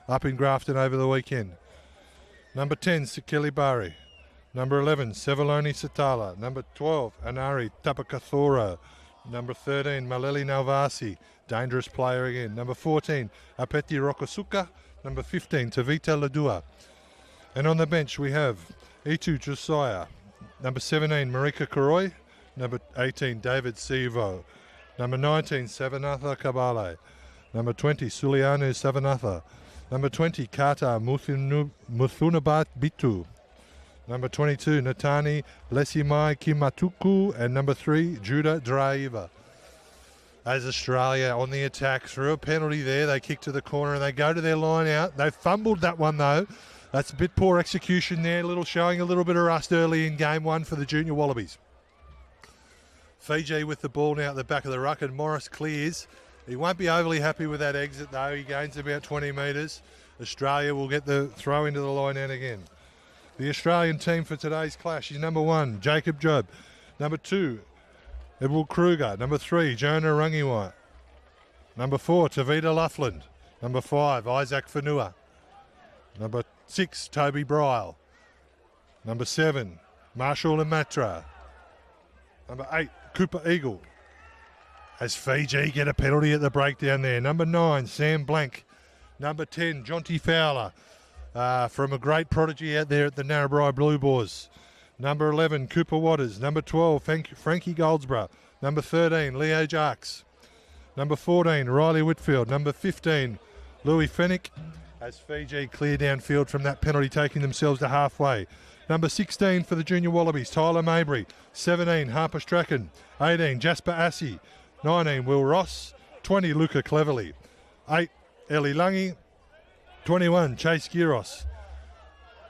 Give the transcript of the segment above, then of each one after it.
up in Grafton over the weekend. Number 10, Sikili Bari. Number 11, Sevaloni Satala. Number 12, Anari Tapakathora. Number 13, Maleli Nalvasi, dangerous player again. Number 14, Apeti Rokosuka. Number 15, Tavita Ladua. And on the bench we have Itu Josiah. Number 17, Marika Koroi. Number 18, David Sivo. Number 19, Savanatha Kabale. Number 20, Sulianu Savanatha. Number 20, Kata Muthunabat Bitu. Number 22, Natani Lesimai Kimatuku. And number 3, Judah Draiva. As Australia on the attack through a penalty there, they kick to the corner and they go to their line out. They fumbled that one though. That's a bit poor execution there, showing a little bit of rust early in game one for the Junior Wallabies. Fiji with the ball now at the back of the ruck, and Morris clears. He won't be overly happy with that exit though. He gains about 20 metres. Australia will get the throw into the line out again. The Australian team for today's clash is number 1, Jacob Job. Number 2, Edward Kruger. Number 3, Jonah Rangiwa. Number 4, Tavita Luffland. Number 5, Isaac Fanua. Number 6, Toby Bryle. Number 7, Marshall Lematra. Number 8, Cooper Eagle. As Fiji get a penalty at the breakdown there. Number 9, Sam Blank. Number 10, Jonty Fowler. From a great prodigy out there at the Narrabri Blue Boars. Number 11, Cooper Waters. Number 12, Frankie Goldsborough. Number 13, Leo Jarks. Number 14, Riley Whitfield. Number 15, Louis Fennick. As Fiji clear downfield from that penalty, taking themselves to halfway. Number 16 for the Junior Wallabies, Tyler Mabry. 17, Harper Strachan. 18, Jasper Assey. 19, Will Ross. 20, Luca Cleverly. 8, Ellie Lungi. 21, Chase Giros.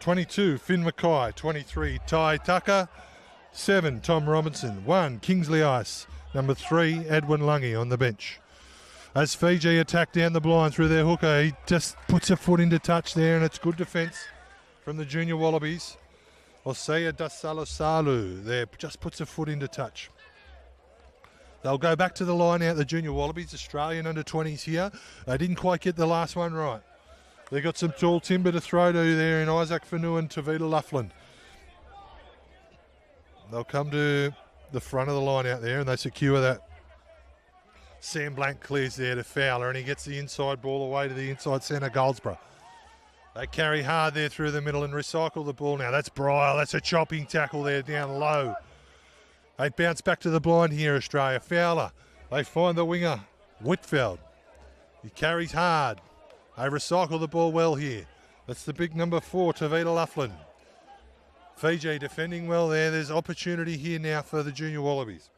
22, Finn Mackay. 23, Ty Tucker. 7, Tom Robinson. 1, Kingsley Ice. Number 3, Edwin Lungi on the bench. As Fiji attack down the blind through their hooker, he just puts a foot into touch there, and it's good defence from the Junior Wallabies. Osea Dasalosalu there just puts a foot into touch. They'll go back to the line out, the Junior Wallabies, Australian under-20s here. They didn't quite get the last one right. They've got some tall timber to throw to there in Isaac Fanu and Tavita Luffland. They'll come to the front of the line out there and they secure that. Sam Blank clears there to Fowler and he gets the inside ball away to the inside centre, Goldsborough. They carry hard there through the middle and recycle the ball now. That's Bryle. That's a chopping tackle there down low. They bounce back to the blind here, Australia. Fowler. They find the winger, Whitfield. He carries hard. They recycle the ball well here. That's the big number 4, Tavita Luffland. Fiji defending well there. There's opportunity here now for the Junior Wallabies.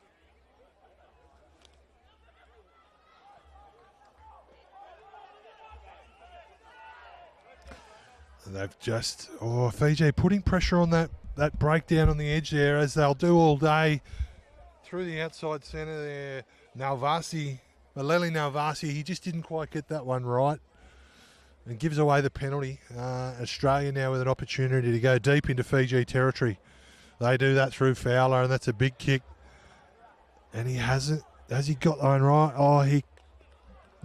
And they've just, Fiji putting pressure on that breakdown on the edge there, as they'll do all day. Through the outside centre there, Maleli Nalvasi, he just didn't quite get that one right. And gives away the penalty. Australia now with an opportunity to go deep into Fiji territory. They do that through Fowler, and that's a big kick. And he hasn't. Has he got that one right?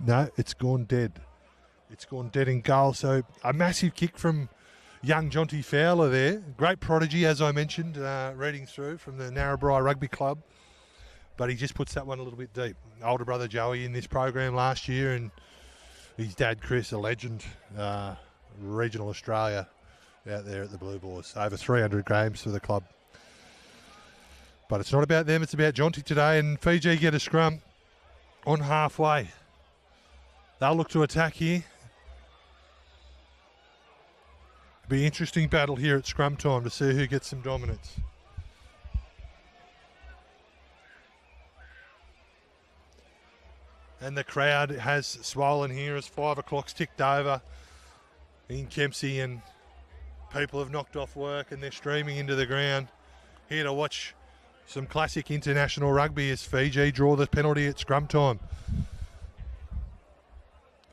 No, it's gone dead. It's gone dead in goal. So a massive kick from young Jonty Fowler there. Great prodigy, as I mentioned, reading through from the Narrabri Rugby Club. But he just puts that one a little bit deep. Older brother Joey in this program last year, and his dad Chris, a legend, regional Australia out there at the Blue Boars. Over 300 games for the club. But it's not about them, it's about Jonty today, and Fiji get a scrum on halfway. They'll look to attack here. It'll be an interesting battle here at scrum time to see who gets some dominance. And the crowd has swollen here as 5 o'clock's ticked over in Kempsey, and people have knocked off work and they're streaming into the ground here to watch some classic international rugby as Fiji draw the penalty at scrum time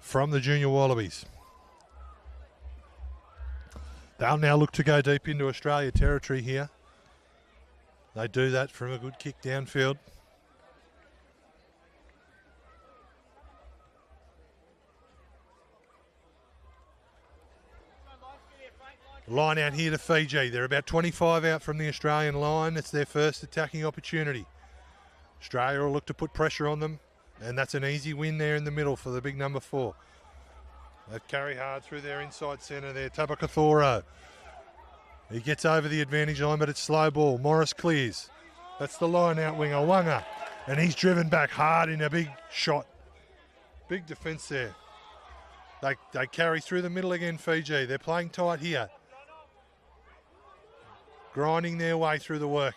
from the Junior Wallabies. They'll now look to go deep into Australia territory here. They do that from a good kick downfield. Line out here to Fiji. They're about 25 out from the Australian line. It's their first attacking opportunity. Australia will look to put pressure on them, and that's an easy win there in the middle for the big number 4. They carry hard through their inside centre there. Tabakathoro. He gets over the advantage line, but it's slow ball. Morris clears. That's the line out winger, Wanga. And he's driven back hard in a big shot. Big defence there. They carry through the middle again, Fiji. They're playing tight here. Grinding their way through the work.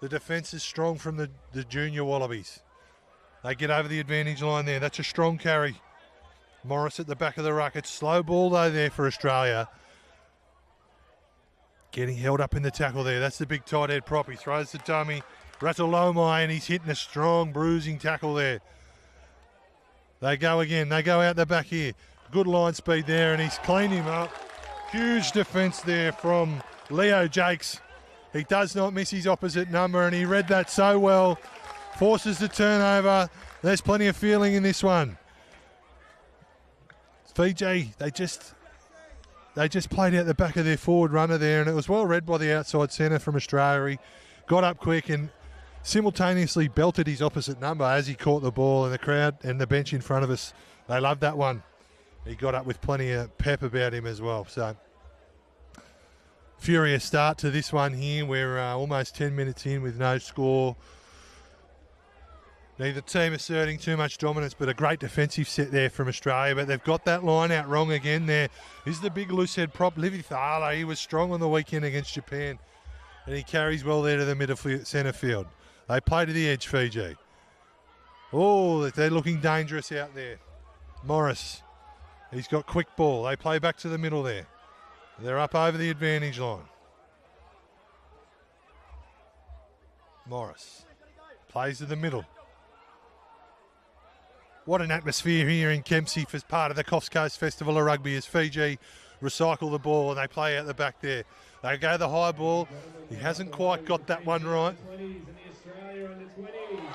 The defence is strong from the junior Wallabies. They get over the advantage line there. That's a strong carry. Morris at the back of the ruck. It's slow ball though there for Australia. Getting held up in the tackle there. That's the big tight head prop. He throws the dummy. Ratolomai, and he's hitting a strong bruising tackle there. They go again. They go out the back here. Good line speed there, and he's cleaned him up. Huge defence there from Leo Jakes. He does not miss his opposite number, and he read that so well. Forces the turnover. There's plenty of feeling in this one. Fiji, they just played out the back of their forward runner there, and it was well read by the outside centre from Australia. He got up quick and simultaneously belted his opposite number as he caught the ball, and the crowd and the bench in front of us, they loved that one. He got up with plenty of pep about him as well. So, furious start to this one here. We're almost 10 minutes in with no score. Neither team asserting too much dominance, but a great defensive set there from Australia. But they've got that line out wrong again there. This is the big loose head prop, Livy Thala. He was strong on the weekend against Japan, and he carries well there to the middle centre field. They play to the edge, Fiji. Oh, they're looking dangerous out there. Morris, he's got quick ball. They play back to the middle there. They're up over the advantage line. Morris plays to the middle. What an atmosphere here in Kempsey as part of the Coffs Coast Festival of Rugby as Fiji recycle the ball and they play out the back there. They go the high ball. He hasn't quite got that one right.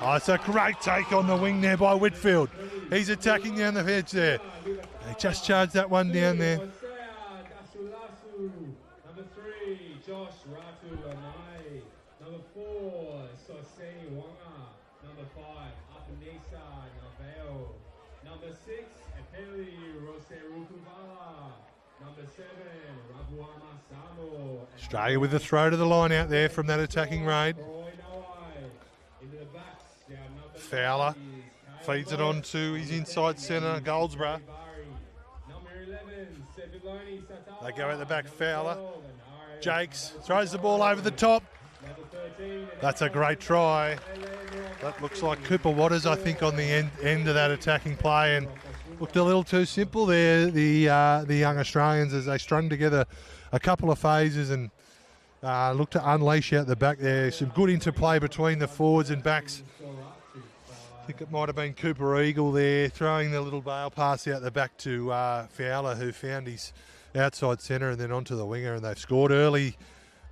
Oh, it's a great take on the wing there by Whitfield. He's attacking down the edge there. They just charged that one down there. Number 3, Josh Ratu Lanai. Number 4, Sosei Wanga. Number 5, Apanesa Naveo. Number 6, Epeli Roserukuvala. Number 7, Rabuama Samo. Australia with the throw to the line out there from that attacking raid. Fowler feeds it on to his inside centre, Goldsborough. They go at the back, Fowler. Jakes throws the ball over the top. That's a great try. That looks like Cooper Waters, I think, on the end of that attacking play, and looked a little too simple there, the young Australians, as they strung together a couple of phases and looked to unleash out the back there. Some good interplay between the forwards and backs. I think it might have been Cooper Eagle there throwing the little bail pass out the back to Fowler, who found his outside centre and then onto the winger, and they've scored early.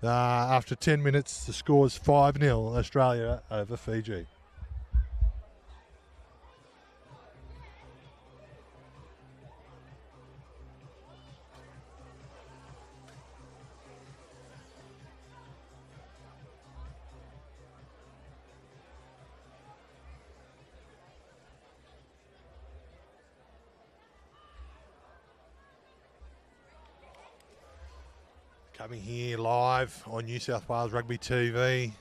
After 10 minutes, the score's 5-0 Australia over Fiji. Coming here live on New South Wales Rugby TV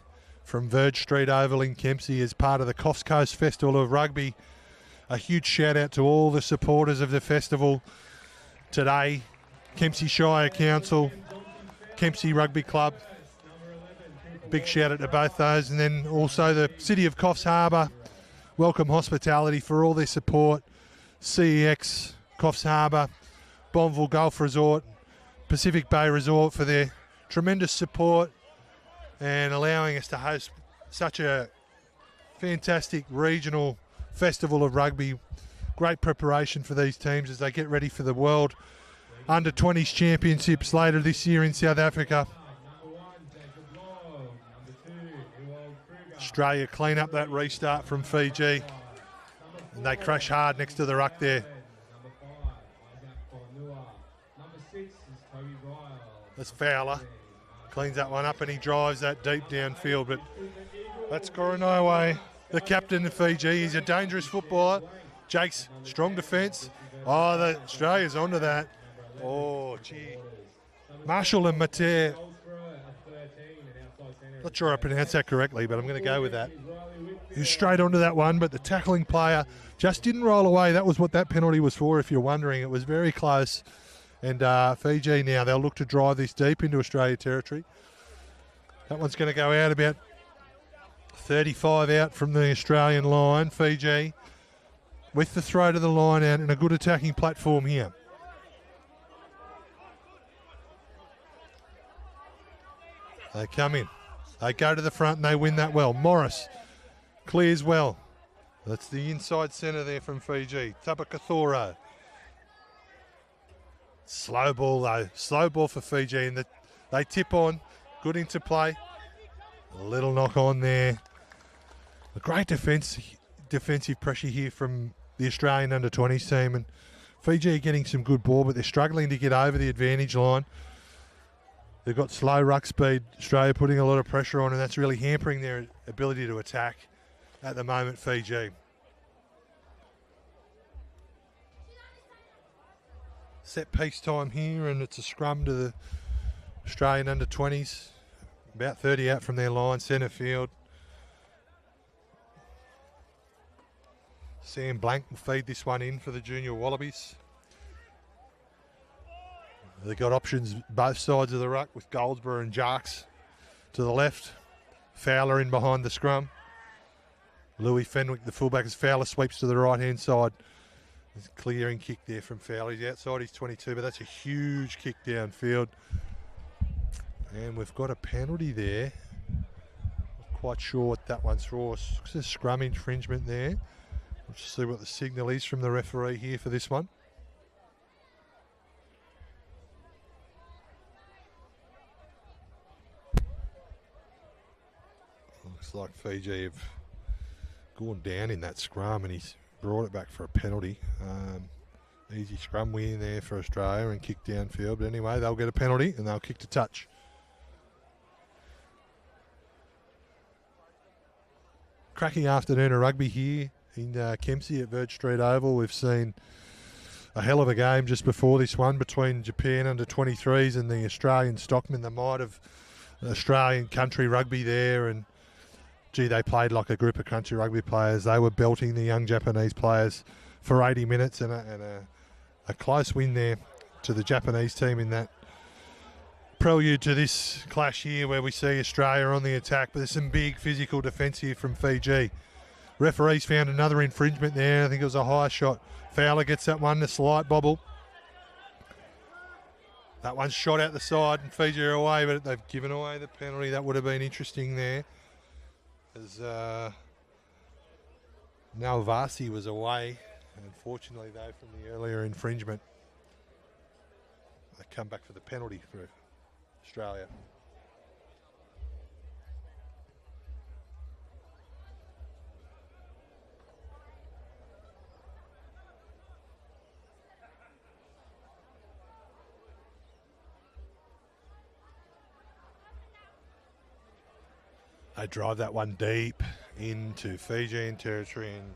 from Verge Street Oval in Kempsey as part of the Coffs Coast Festival of Rugby. A huge shout out to all the supporters of the festival today. Kempsey Shire Council, Kempsey Rugby Club. Big shout out to both those. And then also the City of Coffs Harbour, Welcome Hospitality for all their support. CEX, Coffs Harbour, Bonville Golf Resort, Pacific Bay Resort for their tremendous support and allowing us to host such a fantastic regional festival of rugby. Great preparation for these teams as they get ready for the World Under-20s Championships later this year in South Africa. Australia clean up that restart from Fiji and they crash hard next to the ruck there. Number 6 is Toby Ryle. That's Fowler. Cleans that one up and he drives that deep downfield. But that's Coronaway, the captain of Fiji. He's a dangerous footballer. Jake's strong defence. Oh, the Australia's onto that. Oh, gee. Marshall and Mater. Not sure I pronounced that correctly, but I'm going to go with that. He was straight onto that one, but the tackling player just didn't roll away. That was what that penalty was for, if you're wondering. It was very close. And Fiji now, they'll look to drive this deep into Australia territory. That one's going to go out about 35 out from the Australian line. Fiji with the throw to the line out and a good attacking platform here. They come in. They go to the front and they win that well. Morris clears well. That's the inside centre there from Fiji. Tapakathoro. Slow ball though. Slow ball for Fiji. And they tip on. Good interplay. A little knock on there. A great defensive pressure here from the Australian under-20s team. And Fiji getting some good ball, but they're struggling to get over the advantage line. They've got slow ruck speed. Australia putting a lot of pressure on, and that's really hampering their ability to attack at the moment, Fiji. Set piece time here, and it's a scrum to the Australian under-20s. About 30 out from their line, centre field. Sam Blank will feed this one in for the junior Wallabies. They've got options both sides of the ruck with Goldsborough and Jarks to the left. Fowler in behind the scrum. Louis Fenwick, the fullback, as Fowler sweeps to the right-hand side. There's a clearing kick there from Fowler. He's outside his 22, but that's a huge kick downfield. And we've got a penalty there. Not quite sure what that one's for. It's a scrum infringement there. We'll just see what the signal is from the referee here for this one. Looks like Fiji have gone down in that scrum and he's brought it back for a penalty. Easy scrum win there for Australia and kick downfield. But anyway, they'll get a penalty and they'll kick to touch. Cracking afternoon of rugby here in Kempsey at Verge Street Oval. We've seen a hell of a game just before this one between Japan under-23s and the Australian stockmen. The might of Australian country rugby there, and gee, they played like a group of country rugby players. They were belting the young Japanese players for 80 minutes and a close win there to the Japanese team in that prelude to this clash here where we see Australia on the attack, but there's some big physical defence here from Fiji. Referees found another infringement there. I think it was a high shot. Fowler gets that one, a slight bobble. That one's shot out the side and Fiji are away, but they've given away the penalty. That would have been interesting there. As Nalvasi was away, unfortunately though, from the earlier infringement. They come back for the penalty for Australia. They drive that one deep into Fijian territory, and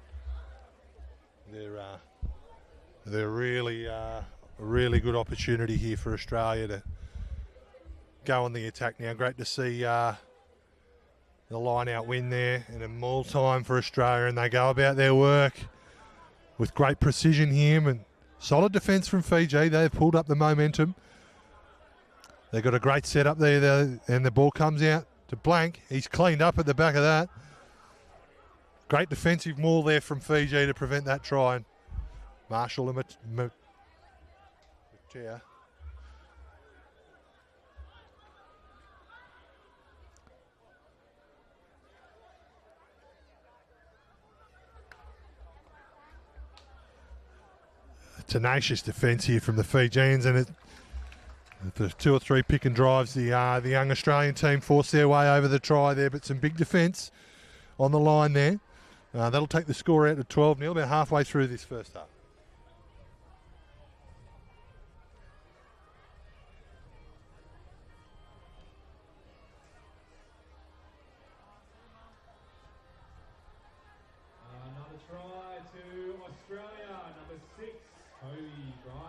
they're really a really good opportunity here for Australia to go on the attack now. Great to see the line out win there, and a maul time for Australia, and they go about their work with great precision here, and solid defence from Fiji. They've pulled up the momentum. They've got a great setup there, and the ball comes out to Blank. He's cleaned up at the back of that. Great defensive maul there from Fiji to prevent that try. And Marshall and Matea. Tenacious defence here from the Fijians, and the 2 or 3 pick and drives, the young Australian team force their way over the try there, but some big defence on the line there. That'll take the score out to 12-0, about halfway through this first half. Toby Ryle.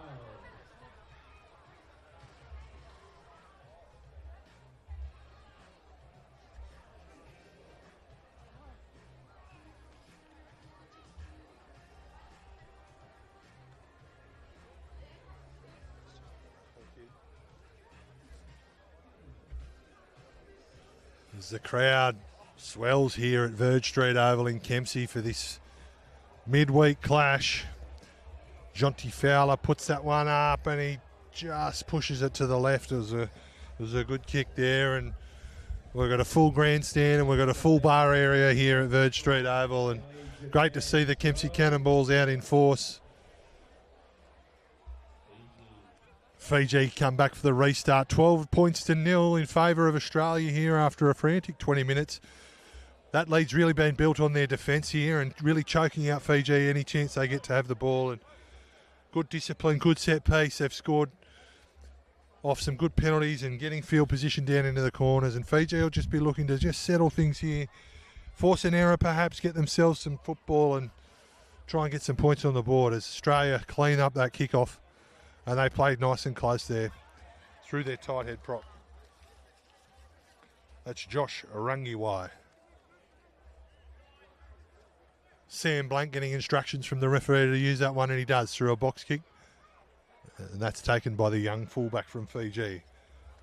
As the crowd swells here at Verge Street Oval in Kempsey for this midweek clash. Jonty Fowler puts that one up and he just pushes it to the left. It was a good kick there, and we've got a full grandstand and we've got a full bar area here at Verge Street Oval, and great to see the Kempsey Cannonballs out in force. Fiji come back for the restart. 12 points to 0 in favour of Australia here after a frantic 20 minutes. That lead's really been built on their defence here and really choking out Fiji any chance they get to have the ball. And good discipline, good set piece. They've scored off some good penalties and getting field position down into the corners. And Fiji will just be looking to just settle things here, force an error perhaps, get themselves some football and try and get some points on the board as Australia clean up that kickoff. And they played nice and close there through their tight head prop. That's Josh Arangiwai. Sam Blank getting instructions from the referee to use that one, and he does through a box kick. And that's taken by the young fullback from Fiji.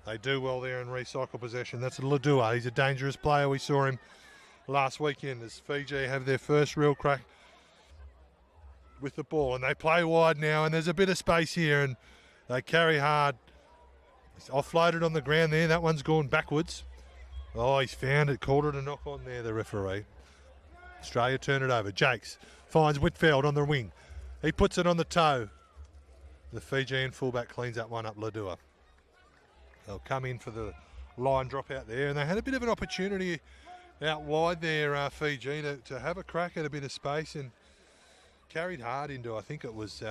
They do well there and recycle possession. That's Ladua. He's a dangerous player. We saw him last weekend as Fiji have their first real crack with the ball, and they play wide now, and there's a bit of space here, and they carry hard. It's offloaded on the ground there. That one's gone backwards. Oh, he's found it. Called it a knock on there, the referee. Australia turn it over. Jakes finds Whitfield on the wing. He puts it on the toe. The Fijian fullback cleans that one up, Ladua. They'll come in for the line drop out there, and they had a bit of an opportunity out wide there, Fiji, to have a crack at a bit of space, and carried hard into, I think it was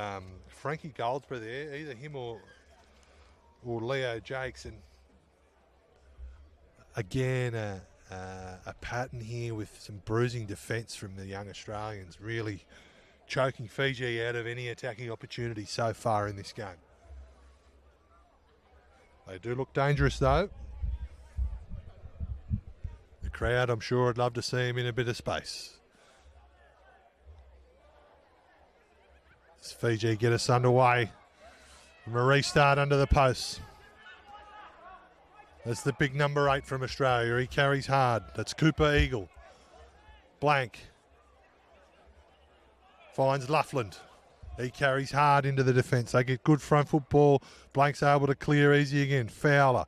Frankie Goldsborough there, either him or Leo Jakes. And again, a pattern here with some bruising defence from the young Australians, really choking Fiji out of any attacking opportunity so far in this game. They do look dangerous though. The crowd, I'm sure, would love to see him in a bit of space. As Fiji get us underway from a restart under the posts. That's the big number 8 from Australia. He carries hard. That's Cooper Eagle. Blank finds Luffland. He carries hard into the defence. They get good front football. Blank's able to clear easy again. Fowler.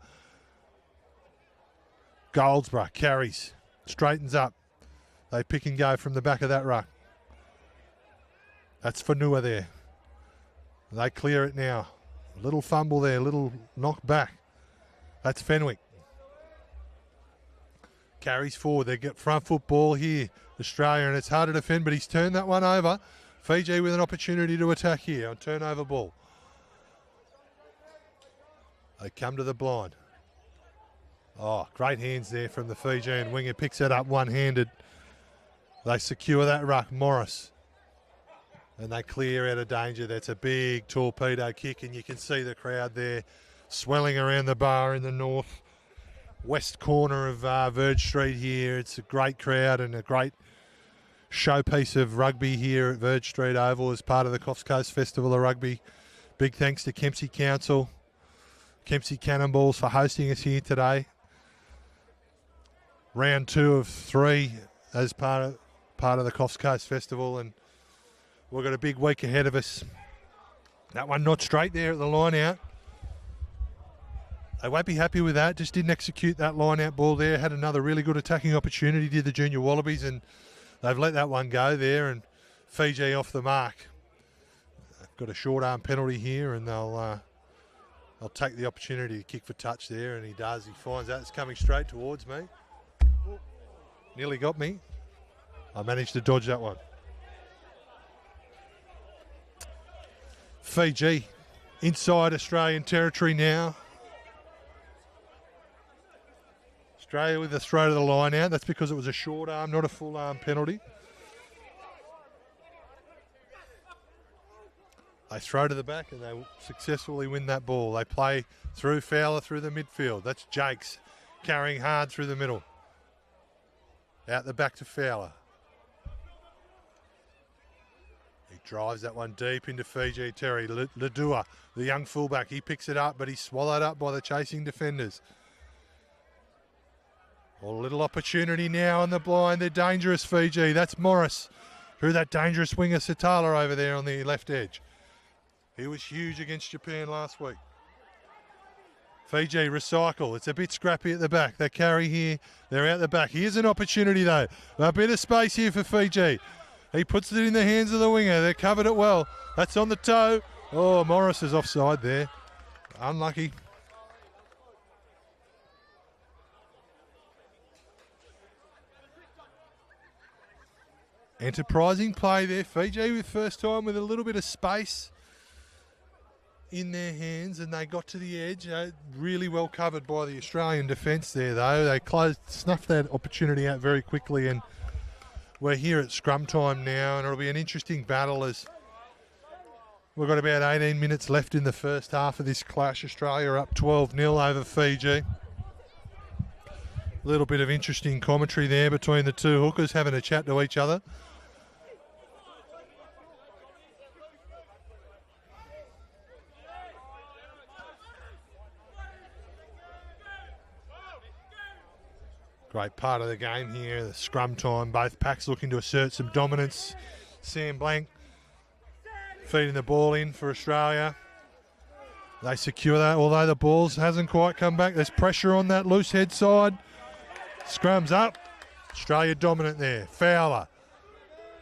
Goldsborough carries. Straightens up. They pick and go from the back of that ruck. That's Fanua there. They clear it now. A little fumble there, a little knock back. That's Fenwick. Carries forward. They get front football here, Australia, and it's hard to defend, but he's turned that one over. Fiji with an opportunity to attack here on turnover ball. They come to the blind. Oh, great hands there from the Fijian winger. Picks it up one-handed. They secure that ruck. Morris. And they clear out of danger. That's a big torpedo kick, and you can see the crowd there swelling around the bar in the north west corner of Verge Street here. It's a great crowd and a great showpiece of rugby here at Verge Street Oval as part of the Coffs Coast Festival of Rugby. Big thanks to Kempsey Council, Kempsey Cannonballs for hosting us here today. Round 2 of 3 as part of the Coffs Coast Festival, and we've got a big week ahead of us. That one not straight there at the line out. They won't be happy with that. Just didn't execute that line out ball there. Had another really good attacking opportunity, did the Junior Wallabies, and they've let that one go there, and Fiji off the mark. They've got a short arm penalty here, and they'll take the opportunity to kick for touch there, and he does. He finds out it's coming straight towards me. Nearly got me. I managed to dodge that one. Fiji inside Australian territory now. Australia with a throw to the line out. That's because it was a short arm, not a full arm penalty. They throw to the back and they successfully win that ball. They play through Fowler through the midfield. That's Jakes carrying hard through the middle. Out the back to Fowler. He drives that one deep into Fiji Terry. Ledua, the young fullback, he picks it up, but he's swallowed up by the chasing defenders. A little opportunity now on the blind. They're dangerous, Fiji. That's Morris through that dangerous winger Satala over there on the left edge. He was huge against Japan last week. Fiji recycle. It's a bit scrappy at the back. They carry here. They're out the back. Here's an opportunity, though. A bit of space here for Fiji. He puts it in the hands of the winger. They covered it well. That's on the toe. Oh, Morris is offside there. Unlucky. Enterprising play there. Fiji with first time with a little bit of space in their hands, and they got to the edge. Really well covered by the Australian defence there, though. They snuffed that opportunity out very quickly, and we're here at scrum time now, and it'll be an interesting battle as we've got about 18 minutes left in the first half of this clash. Australia up 12-0 over Fiji. A little bit of interesting commentary there between the two hookers having a chat to each other. Great part of the game here, the scrum time. Both packs looking to assert some dominance. Sam Blank feeding the ball in for Australia. They secure that, although the ball hasn't quite come back. There's pressure on that loose head side. Scrums up. Australia dominant there. Fowler.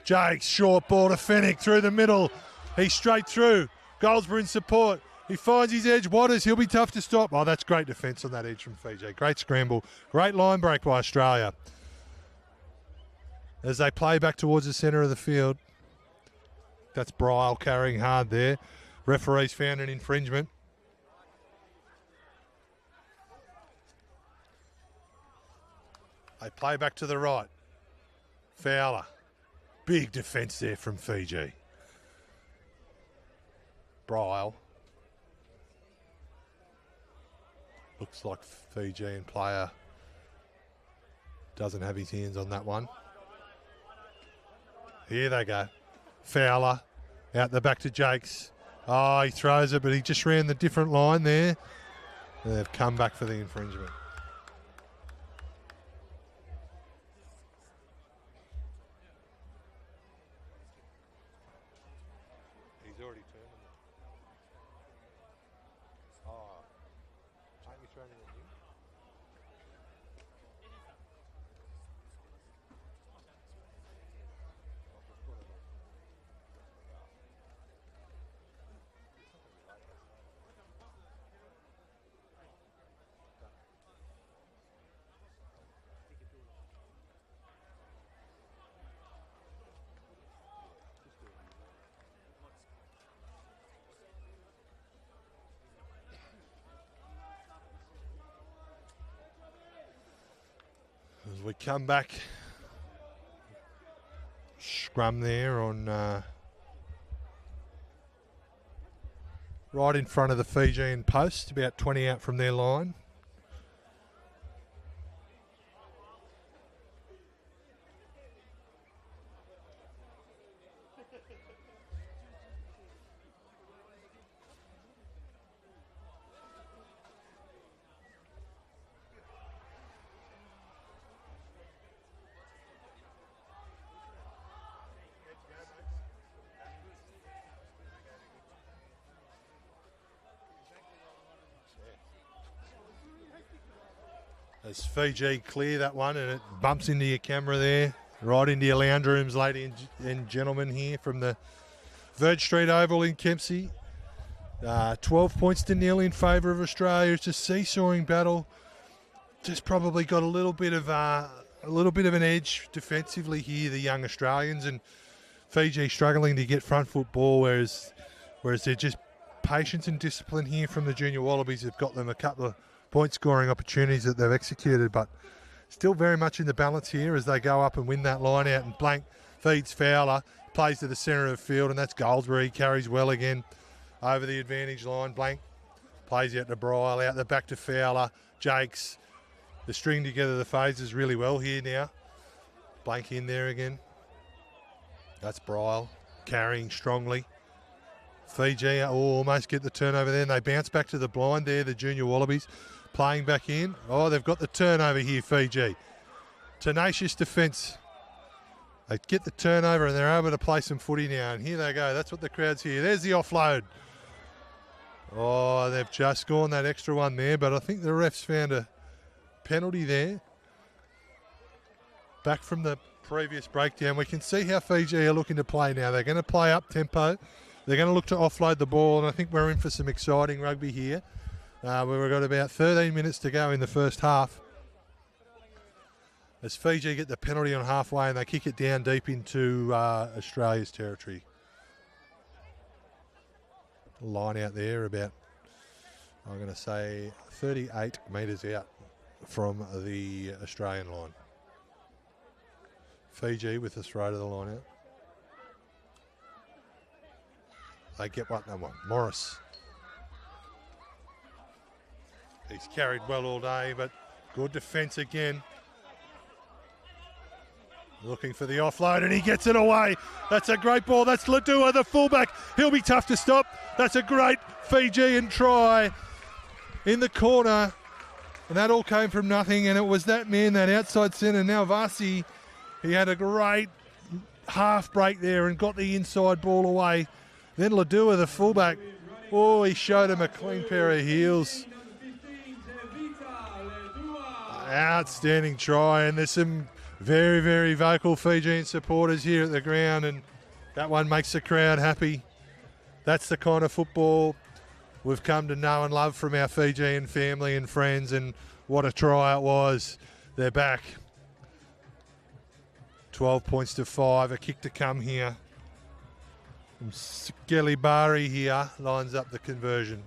Jakes, short ball to Fennick through the middle. He's straight through. Goldsborough in support. He finds his edge. Waters, he'll be tough to stop. Oh, that's great defence on that edge from Fiji. Great scramble. Great line break by Australia. As they play back towards the centre of the field. That's Bryle carrying hard there. Referees found an infringement. They play back to the right. Fowler. Big defence there from Fiji. Bryle. Looks like Fijian player doesn't have his hands on that one. Here they go. Fowler out the back to Jakes. Oh, he throws it, but he just ran the different line there. And they've come back for the infringement. He's already turned them. Oh, ain't we throwing it at him? As we come back, scrum there on right in front of the Fijian post, about 20 out from their line. As Fiji clear that one, and it bumps into your camera there, right into your lounge rooms, ladies and gentlemen, here from the Verge Street Oval in Kempsey. 12 points to 0 in favour of Australia. It's a seesawing battle. Just probably got a little bit of an edge defensively here, the young Australians, and Fiji struggling to get front foot ball, whereas they're just patience and discipline here from the junior Wallabies have got them a couple of point scoring opportunities that they've executed, but still very much in the balance here as they go up and win that line out, and Blank feeds Fowler, plays to the centre of the field, and that's Goldsborough. He carries well again. over the advantage line. Blank plays out to Bryle, out the back to Fowler. Jakes, they're stringing together the phases really well here now. Blank in there again. That's Bryle carrying strongly. Fiji almost get the turnover there, and they bounce back to the blind there, the junior Wallabies playing back in. Oh, they've got the turnover here, Fiji. Tenacious defence. They get the turnover and they're able to play some footy now, and here they go. That's what the crowd's here. There's the offload. Oh, they've just gone that extra one there, but I think the refs found a penalty there. Back from the previous breakdown, we can see how Fiji are looking to play now. They're going to play up tempo. They're going to look to offload the ball, and I think we're in for some exciting rugby here. We've got about 13 minutes to go in the first half. As Fiji get the penalty on halfway and they kick it down deep into Australia's territory. Line out there about, I'm going to say, 38 metres out from the Australian line. Fiji with the throw to the line out. They get what they want. Morris. He's carried well all day, but good defence again. Looking for the offload, and he gets it away. That's a great ball. That's Ladua, the fullback. He'll be tough to stop. That's a great Fijian try in the corner. And that all came from nothing, and it was that man, that outside centre, now Vasi. He had a great half break there and got the inside ball away. Then Ladua, the fullback, oh, he showed him a clean pair of heels. Outstanding try, and there's some very, very vocal Fijian supporters here at the ground, and that one makes the crowd happy. That's the kind of football we've come to know and love from our Fijian family and friends, and what a try it was. They're back. 12 points to 5, a kick to come here. Skelly Bari here lines up the conversion.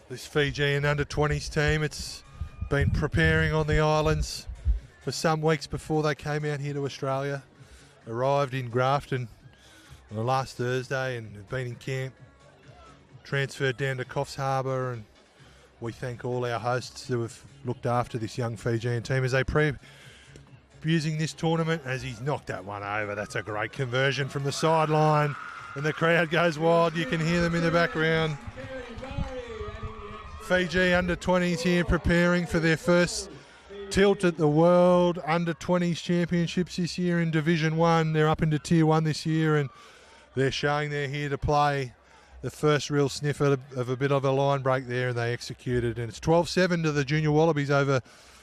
This Fijian under-20s team, it's been preparing on the islands for some weeks before they came out here to Australia. Arrived in Grafton on last Thursday and have been in camp. Transferred down to Coffs Harbour, and we thank all our hosts who have looked after this young Fijian team as they using this tournament. As he's knocked that one over, that's a great conversion from the sideline, and the crowd goes wild. You can hear them in the background. Fiji under-20s here preparing for their first tilt at the World Under-20s Championships this year in Division 1. They're up into Tier 1 this year, and they're showing they're here to play. The first real sniff of a bit of a line break there, and they executed. And it's 12-7 to the Junior Wallabies over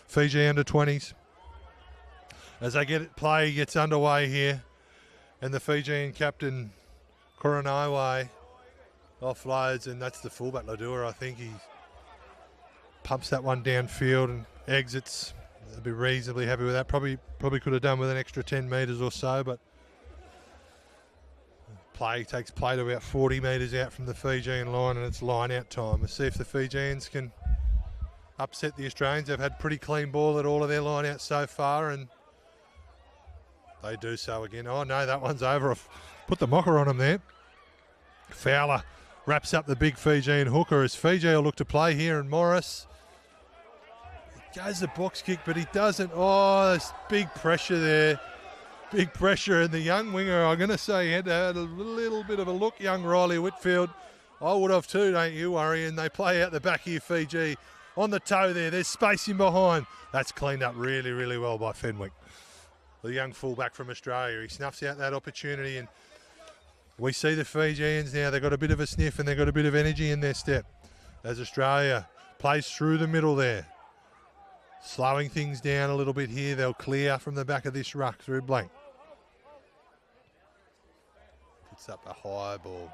Fiji under-20s. As they play gets underway here, and the Fijian captain, Koronaiwai, offloads, and that's the fullback, Ladua, I think. He pumps that one downfield and exits. They'll be reasonably happy with that. Probably could have done with an extra 10 metres or so, but takes play to about 40 metres out from the Fijian line, and it's line out time. Let's see if the Fijians can upset the Australians. They've had pretty clean ball at all of their line outs so far, and they do so again. Oh no, that one's over. I've put the mocker on them there. Fowler wraps up the big Fijian hooker as Fiji will look to play here, and Morris goes the box kick, but he doesn't. Oh, there's big pressure there. Big pressure, and the young winger, I'm going to say, had a little bit of a look, young Riley Whitfield. I would have too, don't you worry. And they play out the back here, Fiji. On the toe there, there's space in behind. That's cleaned up really, really well by Fenwick. The young fullback from Australia. He snuffs out that opportunity, and we see the Fijians now. They've got a bit of a sniff, and they've got a bit of energy in their step as Australia plays through the middle there. Slowing things down a little bit here. They'll clear from the back of this ruck through Blank. Puts up a high ball.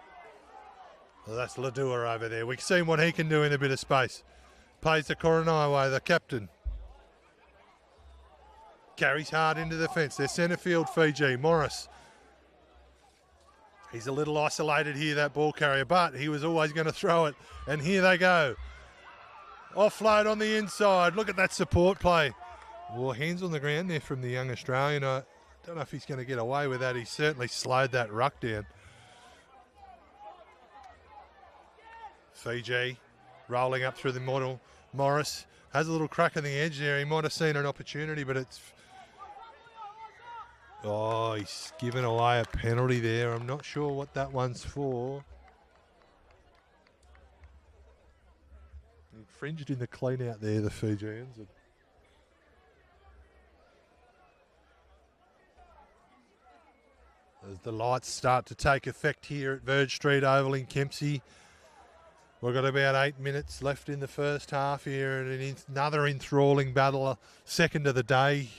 Well, that's Ladua over there. We've seen what he can do in a bit of space. Plays to Koronaiwai, the captain. Carries hard into the fence. They're centre field, Fiji. Morris. He's a little isolated here, that ball carrier, but he was always going to throw it. And here they go. Offload on the inside. Look at that support play. Well, hands on the ground there from the young Australian. I don't know if he's going to get away with that. He certainly slowed that ruck down. Fiji rolling up through the middle. Morris has a little crack on the edge there. He might have seen an opportunity, but it's... Oh, he's given away a penalty there. I'm not sure what that one's for. Infringed in the clean out there, the Fijians. As the lights start to take effect here at Verge Street Oval in Kempsey. We've got about 8 minutes left in the first half here, and another enthralling battle, second of the day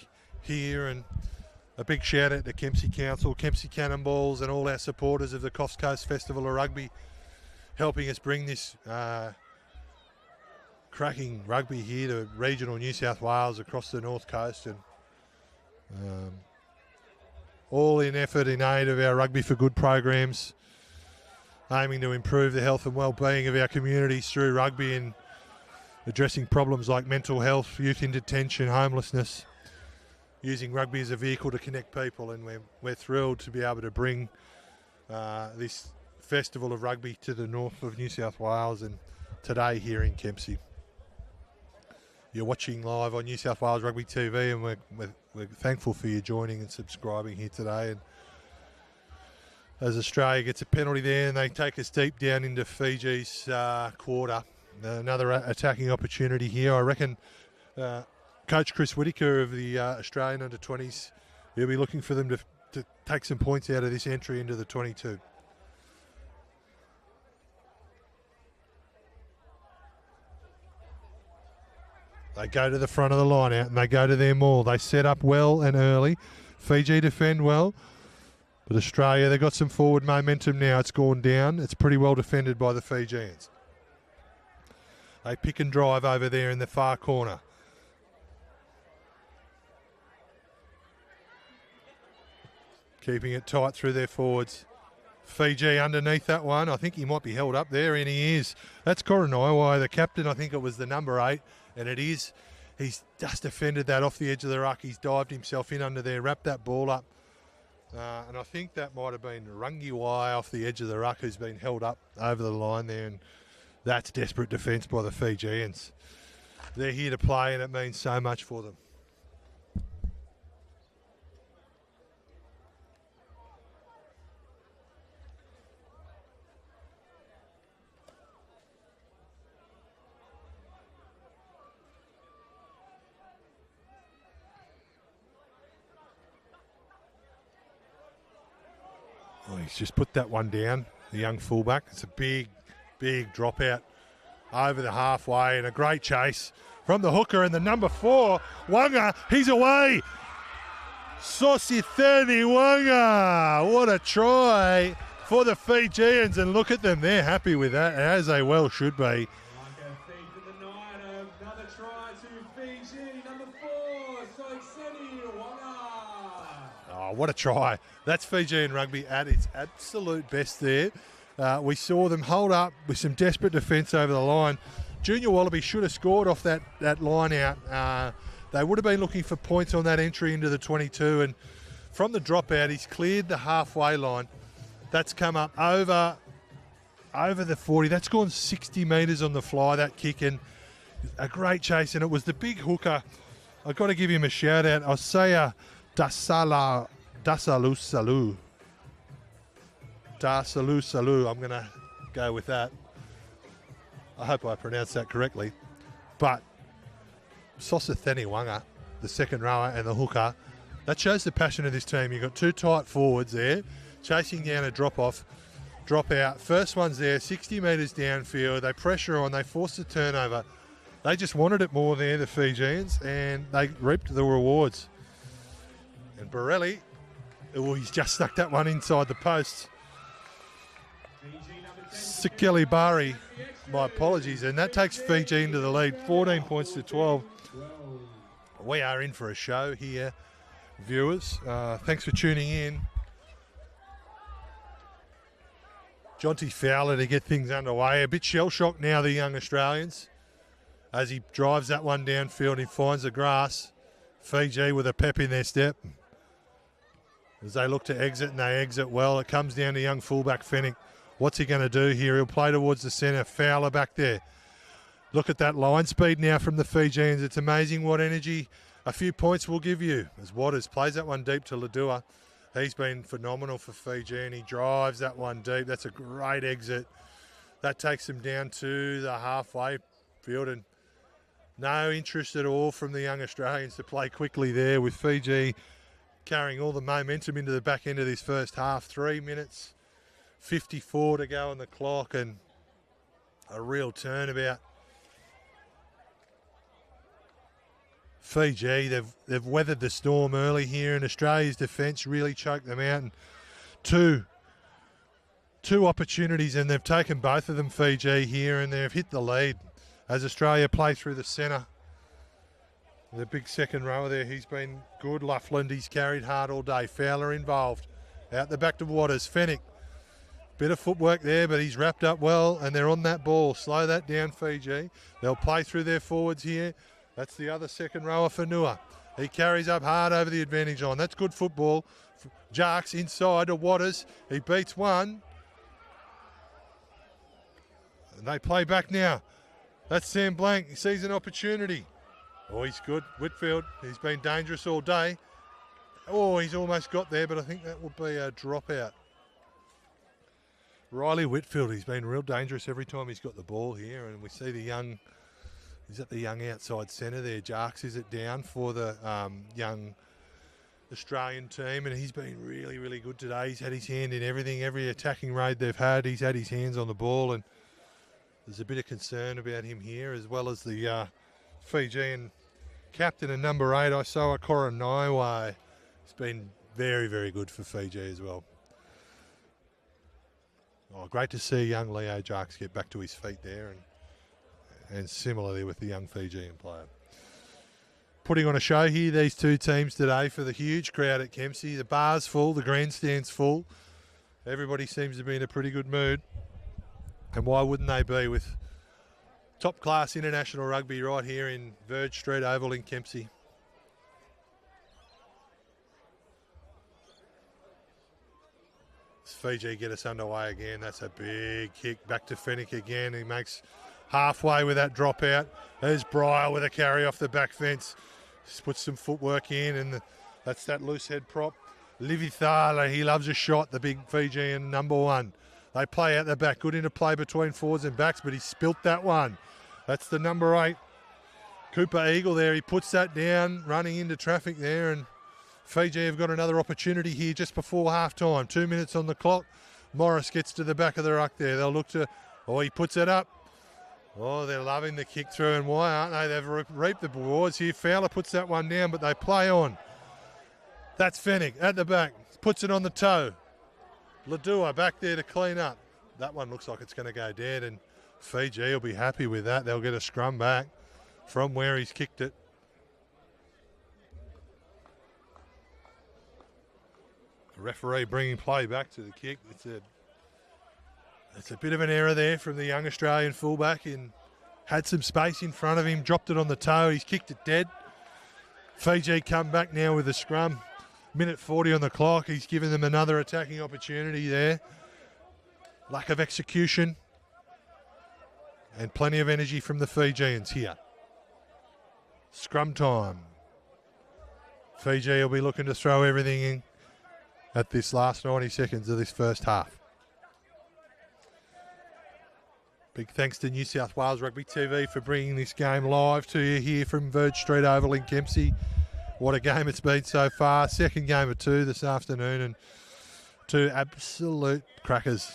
here, and a big shout out to Kempsey Council, Kempsey Cannonballs, and all our supporters of the Coffs Coast Festival of Rugby, helping us bring this cracking rugby here to regional New South Wales across the North Coast, and all in effort in aid of our Rugby for Good programs, aiming to improve the health and well-being of our communities through rugby and addressing problems like mental health, youth in detention, homelessness, using rugby as a vehicle to connect people. And we're thrilled to be able to bring this Festival of Rugby to the north of New South Wales, and today here in Kempsey. You're watching live on New South Wales Rugby TV, and we're thankful for you joining and subscribing here today. And as Australia gets a penalty there, and they take us deep down into Fiji's quarter. Another attacking opportunity here. I reckon Coach Chris Whittaker of the Australian under-20s, he'll be looking for them to take some points out of this entry into the 22. They go to the front of the line out and they go to their maul. They set up well and early. Fiji defend well. But Australia, they've got some forward momentum now. It's gone down. It's pretty well defended by the Fijians. They pick and drive over there in the far corner. Keeping it tight through their forwards. Fiji underneath that one. I think he might be held up there, and he is. That's Koronaiwai, the captain. I think it was the number 8. And it is. He's just defended that off the edge of the ruck. He's dived himself in under there, wrapped that ball up. And I think that might have been Rangiwai off the edge of the ruck, who's been held up over the line there. And that's desperate defence by the Fijians. They're here to play, and it means so much for them. Oh, he's just put that one down, the young fullback. It's a big, big dropout over the halfway, and a great chase from the hooker, and the number 4, Wanga, he's away. Sositheni Wanga, what a try for the Fijians, and look at them, they're happy with that, as they well should be. Another try to Fiji, number 4, Sositheni Wanga. Oh, what a try. That's Fijian rugby at its absolute best there. We saw them hold up with some desperate defence over the line. Junior Wallaby should have scored off that line out. They would have been looking for points on that entry into the 22, and from the dropout, he's cleared the halfway line. That's come up over the 40. That's gone 60 metres on the fly, that kick, and a great chase, and it was the big hooker. I've got to give him a shout out. Osea Dasalu Salu. I'm going to go with that. I hope I pronounced that correctly. But Sositheni Wanga, the second rower and the hooker, that shows the passion of this team. You've got 2 tight forwards there, chasing down a drop out. First one's there, 60 metres downfield. They pressure on, they force the turnover. They just wanted it more there, the Fijians, and they reaped the rewards. And Borelli, he's just stuck that one inside the post. Sikeli Bari, my apologies, and that takes Fiji into the lead, 14 points to 12. We are in for a show here, viewers. Thanks for tuning in. Jonty Fowler to get things underway. A bit shell-shocked now, the young Australians, as he drives that one downfield. He finds the grass. Fiji with a pep in their step. As they look to exit, and they exit well. It comes down to young fullback Fennick. What's he going to do here? He'll play towards the centre. Fowler back there. Look at that line speed now from the Fijians. It's amazing what energy a few points will give you. As Waters plays that one deep to Ladua. He's been phenomenal for Fiji, and he drives that one deep. That's a great exit. That takes them down to the halfway field, and no interest at all from the young Australians to play quickly there, with Fiji carrying all the momentum into the back end of this first half. 3 minutes 54 to go on the clock, and a real turnabout. Fiji, they've weathered the storm early here, and Australia's defence really choked them out. And two opportunities, and they've taken both of them, Fiji, here, and they've hit the lead as Australia play through the centre. The big second rower there, he's been good. Luffland, he's carried hard all day. Fowler involved. Out the back to Waters. Fennick, bit of footwork there, but he's wrapped up well, and they're on that ball. Slow that down, Fiji. They'll play through their forwards here. That's the other second rower for Nua. He carries up hard over the advantage line. That's good football. Jarks inside to Waters. He beats one. And they play back now. That's Sam Blank. He sees an opportunity. Oh, he's good. Whitfield, he's been dangerous all day. Oh, he's almost got there, but I think that will be a dropout. Riley Whitfield, he's been real dangerous every time he's got the ball here, and we see the young... He's at the young outside centre there. Jarks is it down for the young Australian team, and he's been really, really good today. He's had his hand in everything, every attacking raid they've had. He's had his hands on the ball, and there's a bit of concern about him here, as well as the Fijian captain and number 8, Isoa Koronaiwa. He's been very, very good for Fiji as well. Oh, great to see young Leo Jarks get back to his feet there, and similarly with the young Fijian player. Putting on a show here, these two teams today, for the huge crowd at Kempsey. The bar's full, the grandstand's full. Everybody seems to be in a pretty good mood. And why wouldn't they be, with top-class international rugby right here in Verge Street Oval in Kempsey. Fiji get us underway again. That's a big kick. Back to Fennick again. He makes... halfway with that dropout. There's Breyer with a carry off the back fence. Just puts some footwork in, and that's that loose head prop. Livy Thala, he loves a shot, the big Fijian number 1. They play out the back. Good interplay between forwards and backs, but he spilt that one. That's the number 8. Cooper Eagle there. He puts that down, running into traffic there, and Fiji have got another opportunity here just before half-time. 2 minutes on the clock. Morris gets to the back of the ruck there. They'll look to... Oh, he puts it up. Oh, they're loving the kick through, and why aren't they? They've reaped the rewards here. Fowler puts that one down, but they play on. That's Fennick at the back. Puts it on the toe. Ladua back there to clean up. That one looks like it's going to go dead, and Fiji will be happy with that. They'll get a scrum back from where he's kicked it. The referee bringing play back to the kick. It's a bit of an error there from the young Australian fullback, and had some space in front of him, dropped it on the toe. He's kicked it dead. Fiji come back now with a scrum. Minute 40 on the clock. He's given them another attacking opportunity there. Lack of execution and plenty of energy from the Fijians here. Scrum time. Fiji will be looking to throw everything in at this last 90 seconds of this first half. Big thanks to New South Wales Rugby TV for bringing this game live to you here from Verge Street Oval in Kempsey. What a game it's been so far. Second game of 2 this afternoon, and 2 absolute crackers.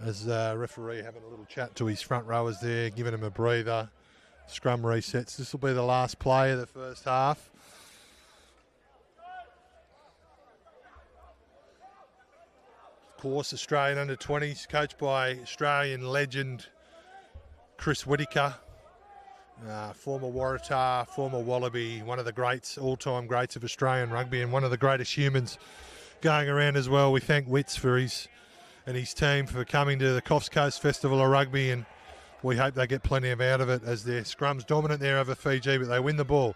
As referee having a little chat to his front rowers there, giving him a breather. Scrum resets. This will be the last play of the first half. Of course, Australian under-20s, coached by Australian legend Chris Whittaker, former Waratah, former Wallaby, one of the greats, all-time greats of Australian rugby, and one of the greatest humans going around as well. We thank Wits for his team for coming to the Coffs Coast Festival of Rugby, and we hope they get plenty out of it, as their scrum's dominant there over Fiji, but they win the ball.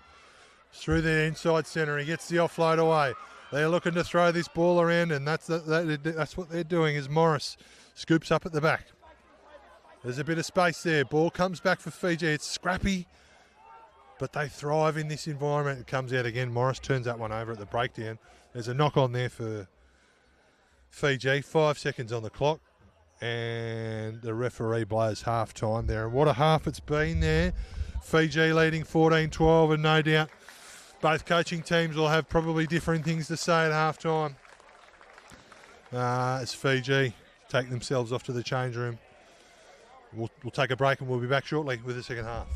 Through the inside centre, he gets the offload away. They're looking to throw this ball around, and that's what they're doing. As Morris scoops up at the back. There's a bit of space there. Ball comes back for Fiji. It's scrappy, but they thrive in this environment. It comes out again. Morris turns that one over at the breakdown. There's a knock on there for Fiji. 5 seconds on the clock, and the referee blows half time there. And what a half it's been there. Fiji leading 14-12, and no doubt both coaching teams will have probably different things to say at half time. As Fiji take themselves off to the change room. We'll take a break and we'll be back shortly with the second half.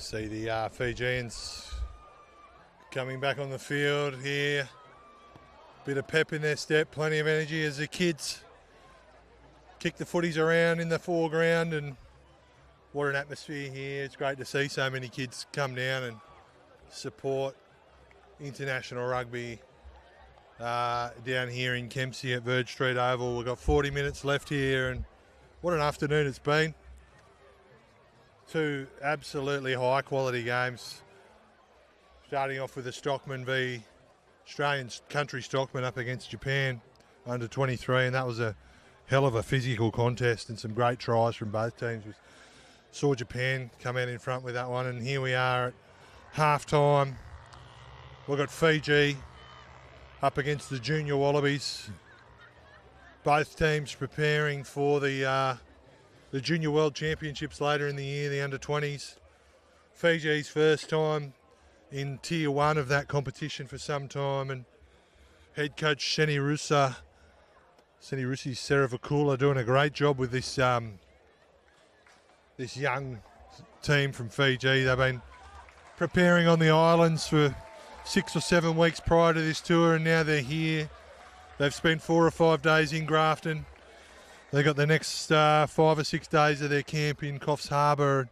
See the Fijians coming back on the field here. Bit of pep in their step, plenty of energy as the kids kick the footies around in the foreground, and what an atmosphere here. It's great to see so many kids come down and support international rugby down here in Kempsey at Verge Street Oval. We've got 40 minutes left here, and what an afternoon it's been. Two absolutely high quality games. Starting off with the Stockman v Australian country Stockman up against Japan under 23, and that was a hell of a physical contest and some great tries from both teams. We saw Japan come out in front with that one, and here we are at half time. We've got Fiji up against the Junior Wallabies. Both teams preparing for the Junior World Championships later in the year, the under-20s. Fiji's first time in Tier 1 of that competition for some time, and head coach Seni Rusi Seravakula doing a great job with this this young team from Fiji. They've been preparing on the islands for 6 or 7 weeks prior to this tour, and now they're here. They've spent 4 or 5 days in Grafton. They've got the next 5 or 6 days of their camp in Coffs Harbour.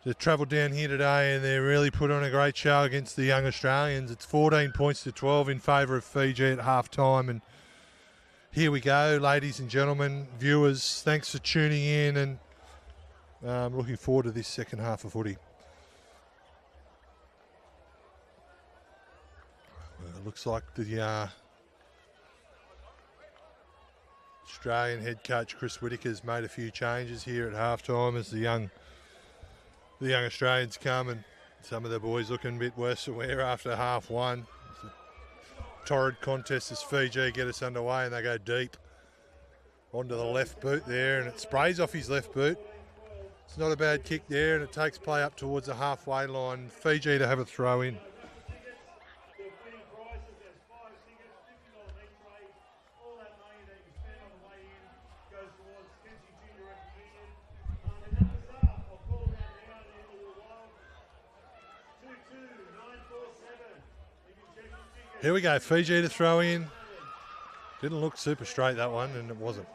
They've travelled down here today, and they're really put on a great show against the young Australians. It's 14 points to 12 in favour of Fiji at half time. And here we go, ladies and gentlemen, viewers. Thanks for tuning in, and I'm looking forward to this second half of footy. Well, it looks like the Australian head coach Chris Whittaker's made a few changes here at half time as the young Australians come, and some of the boys looking a bit worse for wear after half one. It's a torrid contest as Fiji get us underway, and they go deep onto the left boot there, and it sprays off his left boot. It's not a bad kick there, and it takes play up towards the halfway line. Fiji to have a throw in. Here we go, Fiji to throw in. Didn't look super straight, that one, and it wasn't.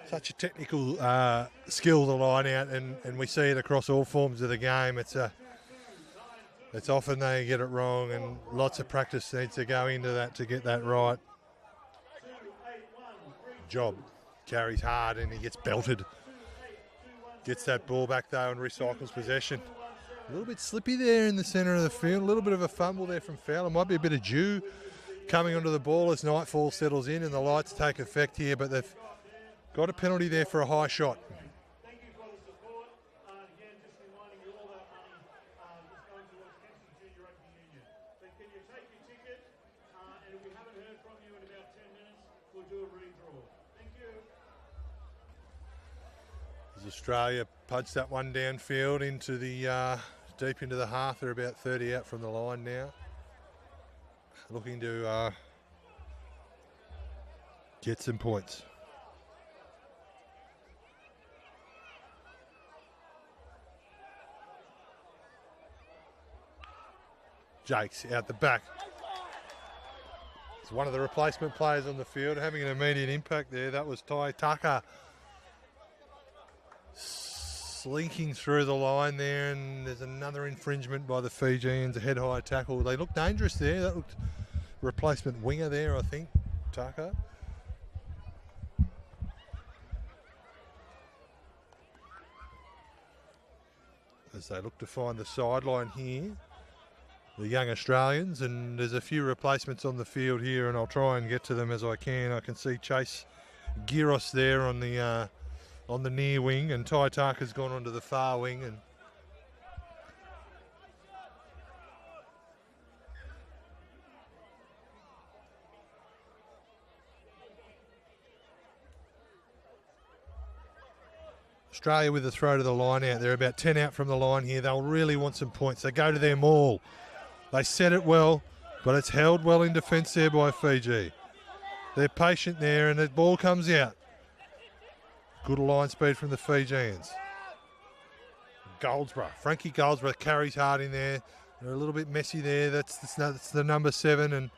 Such a technical skill, the line out, and we see it across all forms of the game. It's often they get it wrong, and lots of practice needs to go into that to get that right. Job carries hard, and he gets belted. Gets that ball back though and recycles possession. A little bit slippy there in the centre of the field. A little bit of a fumble there from Fowler. Might be a bit of dew coming onto the ball as nightfall settles in and the lights take effect here, but they've got a penalty there for a high shot. Thank you for the support. Again, just reminding you all that money is going towards Kempsey Junior Rugby Union. But can you take your ticket? And if we haven't heard from you in about 10 minutes, we'll do a redraw. Thank you. As Australia punched that one downfield into the deep into the half. They're about 30 out from the line now. Looking to get some points. Jakes out the back. It's one of the replacement players on the field having an immediate impact there. That was Ty Tucker. Slinking through the line there, and there's another infringement by the Fijians, a head-high tackle. They looked dangerous there. That looked replacement winger there, I think, Tucker. As they look to find the sideline here, the young Australians, and there's a few replacements on the field here, and I'll try and get to them as I can. I can see Chase Giros there on the near wing, and Ty Tucker's gone onto the far wing, and Australia with the throw to the line out. They're about 10 out from the line here. They'll really want some points. They go to their maul. They set it well, but it's held well in defence there by Fiji. They're patient there, and the ball comes out. Good line speed from the Fijians. Goldsborough. Frankie Goldsborough carries hard in there. They're a little bit messy there. That's the number 7 and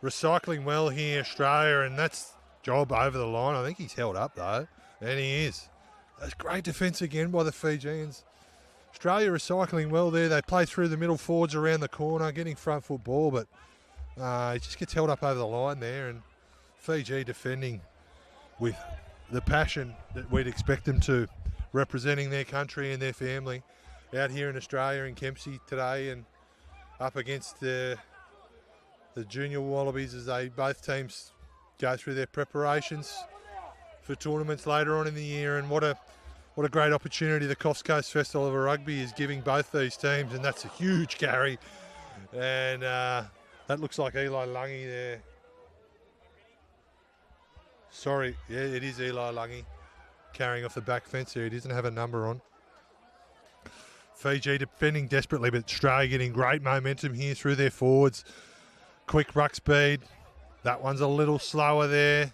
recycling well here, Australia, and that's job over the line. I think he's held up though, and he is. That's great defence again by the Fijians. Australia recycling well there. They play through the middle, forwards around the corner, getting front foot ball, but he just gets held up over the line there, and Fiji defending with the passion that we'd expect them to, representing their country and their family out here in Australia in Kempsey today, and up against the junior Wallabies as both teams go through their preparations for tournaments later on in the year. And what a great opportunity the Coffs Coast Festival of Rugby is giving both these teams, and that's a huge carry. And that looks like Eli Lungy there. Sorry, yeah, it is Eli Lungy carrying off the back fence there. He doesn't have a number on. Fiji defending desperately, but Australia getting great momentum here through their forwards. Quick ruck speed. That one's a little slower there.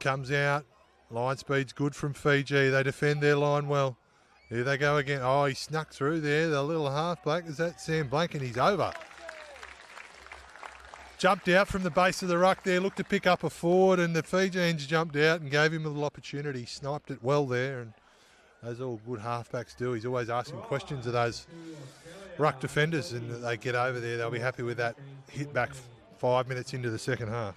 Comes out. Line speed's good from Fiji. They defend their line well. Here they go again. Oh, he snuck through there. The little halfback. Is that Sam Blank? And he's over. Jumped out from the base of the ruck there. Looked to pick up a forward, and the Fijians jumped out and gave him a little opportunity. Sniped it well there, and as all good halfbacks do, he's always asking questions of those ruck defenders, and they get over there. They'll be happy with that hit back 5 minutes into the second half.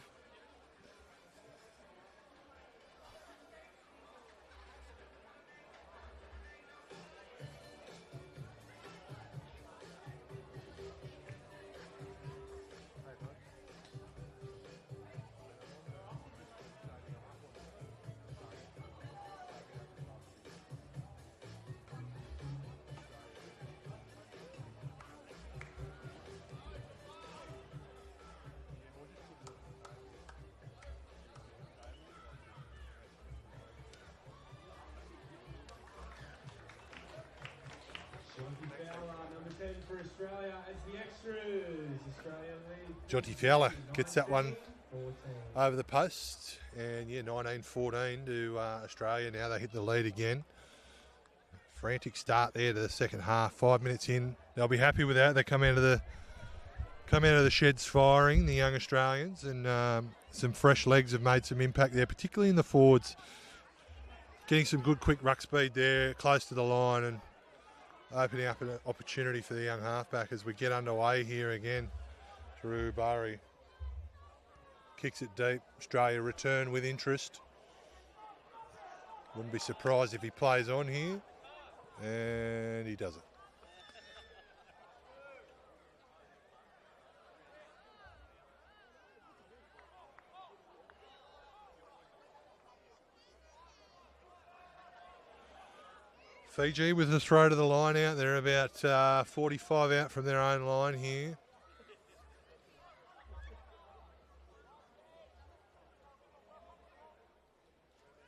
For Australia as the extras. Australia lead. Jonty Fowler gets that one over the post, and 19-14 to Australia. Now they hit the lead again. Frantic start there to the second half. 5 minutes in, they'll be happy with that. They come out of the sheds firing, the young Australians, and some fresh legs have made some impact there, particularly in the forwards. Getting some good quick ruck speed there, close to the line, and opening up an opportunity for the young halfback as we get underway here again. Drew Barry kicks it deep. Australia return with interest. Wouldn't be surprised if he plays on here, and he doesn't. Fiji with the throw to the line out. They're about 45 out from their own line here.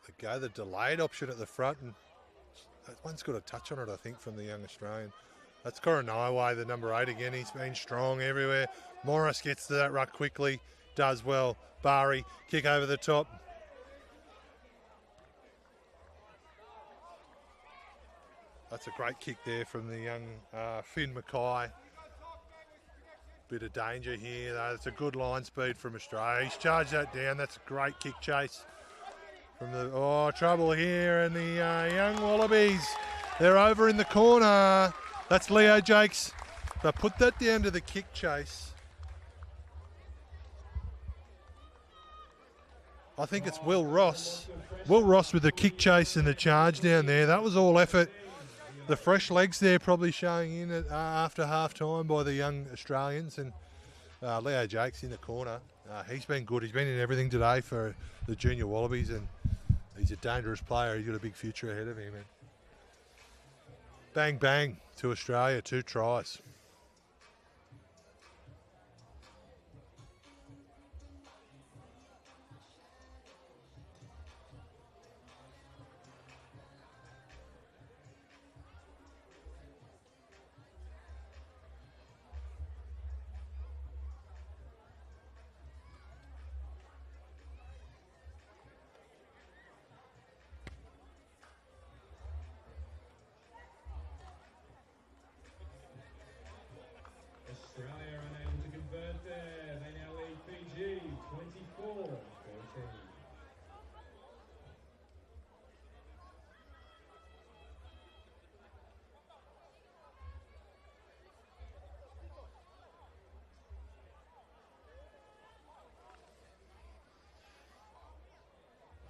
They go the delayed option at the front, and that one's got a touch on it, I think, from the young Australian. That's Coronaway, the number 8 again. He's been strong everywhere. Morris gets to that ruck quickly, does well. Bari, kick over the top. That's a great kick there from the young Finn Mackay. Bit of danger here, though. It's a good line speed from Australia. He's charged that down. That's a great kick chase from the trouble here, and the young Wallabies. They're over in the corner. That's Leo Jakes. They put that down to the kick chase. I think it's Will Ross. Will Ross with the kick chase and the charge down there. That was all effort. The fresh legs there probably showing in at, after half-time by the young Australians, and Leo Jakes in the corner. He's been good. He's been in everything today for the junior Wallabies, and he's a dangerous player. He's got a big future ahead of him. And bang, bang to Australia, 2 tries.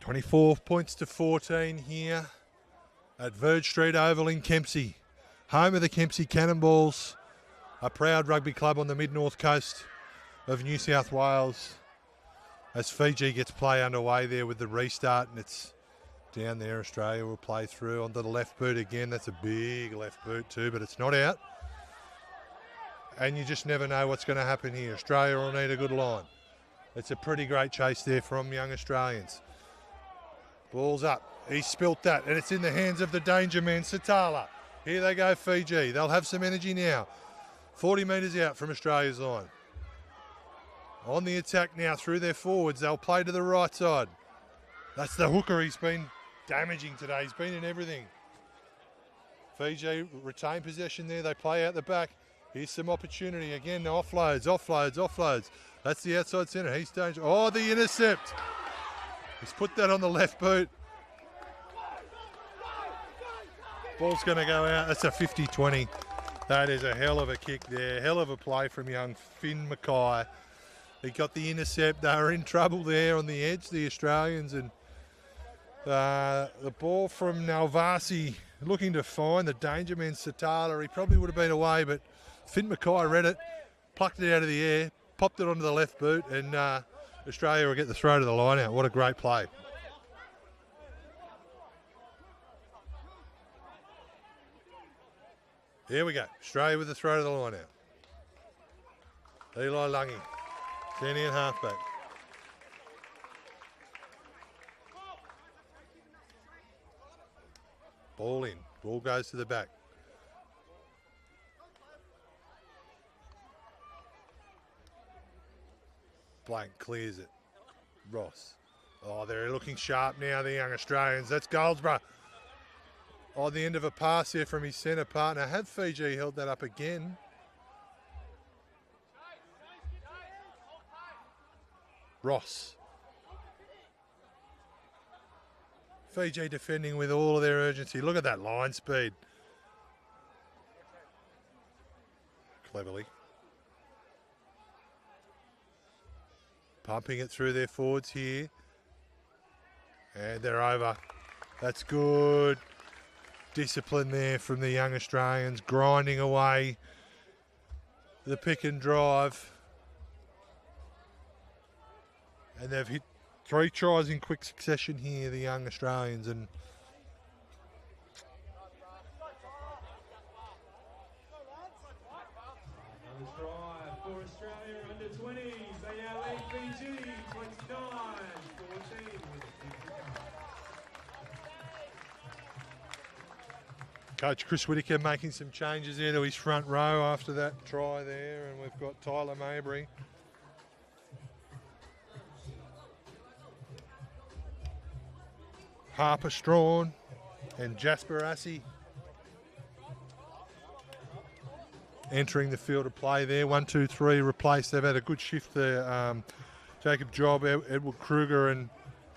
24 points to 14 here at Verge Street Oval in Kempsey. Home of the Kempsey Cannonballs, a proud rugby club on the mid-north coast of New South Wales. As Fiji gets play underway there with the restart, and it's down there. Australia will play through onto the left boot again. That's a big left boot too, but it's not out. And you just never know what's going to happen here. Australia will need a good line. It's a pretty great chase there from young Australians. Ball's up. He spilt that, and it's in the hands of the danger man, Satala. Here they go, Fiji. They'll have some energy now. 40 metres out from Australia's line. On the attack now through their forwards. They'll play to the right side. That's the hooker. He's been damaging today. He's been in everything. Fiji retain possession there. They play out the back. Here's some opportunity. Again, offloads. That's the outside centre. He's dangerous. Oh, the intercept. He's put that on the left boot. Ball's going to go out. That's a 50-20. That is a hell of a kick there. Hell of a play from young Finn Mackay. He got the intercept. They were in trouble there on the edge, the Australians. And the ball from Nalvasi looking to find the danger man, Satala. He probably would have been away, but Finn Mackay read it, plucked it out of the air, popped it onto the left boot, and Australia will get the throw to the line out. What a great play. Here we go. Australia with the throw to the line out. Eli Lungy, standing at halfback. Ball in. Ball goes to the back. Blank clears it. Ross. Oh, they're looking sharp now, the young Australians. That's Goldsborough. On the end of a pass here from his centre partner. Had Fiji held that up again. Ross. Fiji defending with all of their urgency. Look at that line speed. Cleverly. Pumping it through their forwards here. And they're over. That's good. Discipline there from the young Australians, grinding away the pick and drive. And they've hit 3 tries in quick succession here, the young Australians. And another try for Australia under 20s. They now lead Fiji 29-14 with a kick to come. Coach Chris Whittaker making some changes there to his front row after that try there. And we've got Tyler Mabry. Harper Strawn and Jasper Assey entering the field of play there. 1, 2, 3 replaced. They've had a good shift there. Jacob Job, Edward Kruger and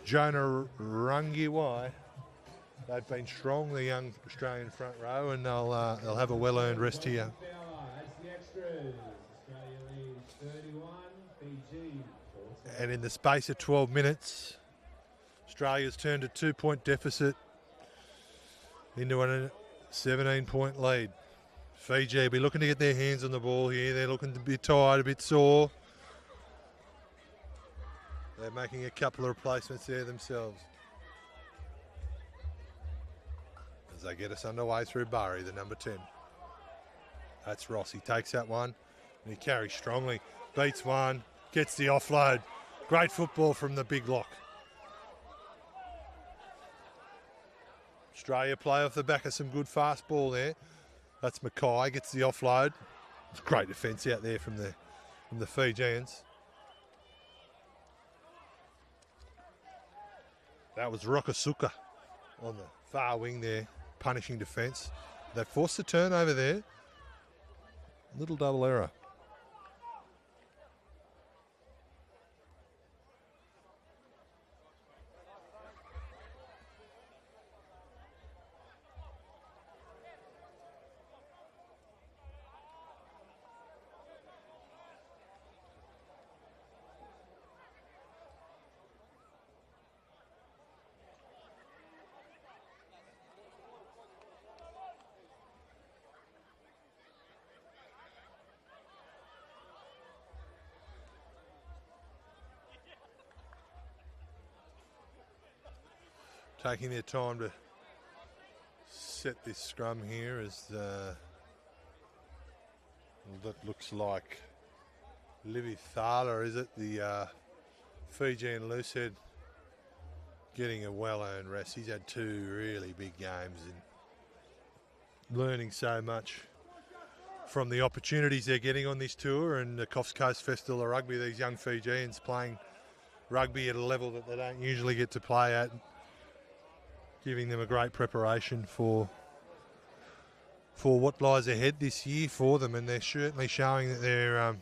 Jonah Rangiwai. They've been strong, the young Australian front row, and they'll have a well-earned rest here. And in the space of 12 minutes, Australia's turned a 2-point deficit into a 17-point lead. Fiji will be looking to get their hands on the ball here. They're looking to be tired, a bit sore. They're making a couple of replacements there themselves. As they get us underway through Burry, the number 10. That's Ross. He takes that one and he carries strongly. Beats one, gets the offload. Great football from the big lock. Australia play off the back of some good fast ball there. That's Mackay, gets the offload. It's great defence out there from the Fijians. That was Rokasuka on the far wing there, punishing defence. They forced the turnover there. Little double error. taking their time to set this scrum here as that looks like Livy Thala, is it? The Fijian loosehead getting a well-earned rest. He's had 2 really big games and learning so much from the opportunities they're getting on this tour and the Coffs Coast Festival of Rugby. These young Fijians playing rugby at a level that they don't usually get to play at, giving them a great preparation for what lies ahead this year for them, and they're certainly showing that they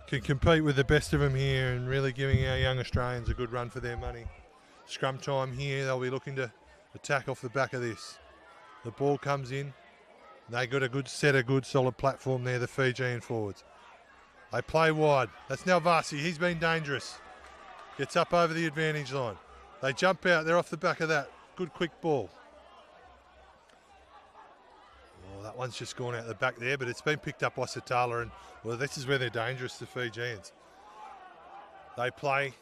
can compete with the best of them here and really giving our young Australians a good run for their money. Scrum time here, they'll be looking to attack off the back of this. The ball comes in, they got a good set, a good solid platform there, the Fijian forwards. They play wide. That's Nalvasi, he's been dangerous. Gets up over the advantage line. They jump out, they're off the back of that. Good quick ball. Oh, that one's just gone out the back there, but it's been picked up by Satala, and well, this is where they're dangerous, the Fijians. They play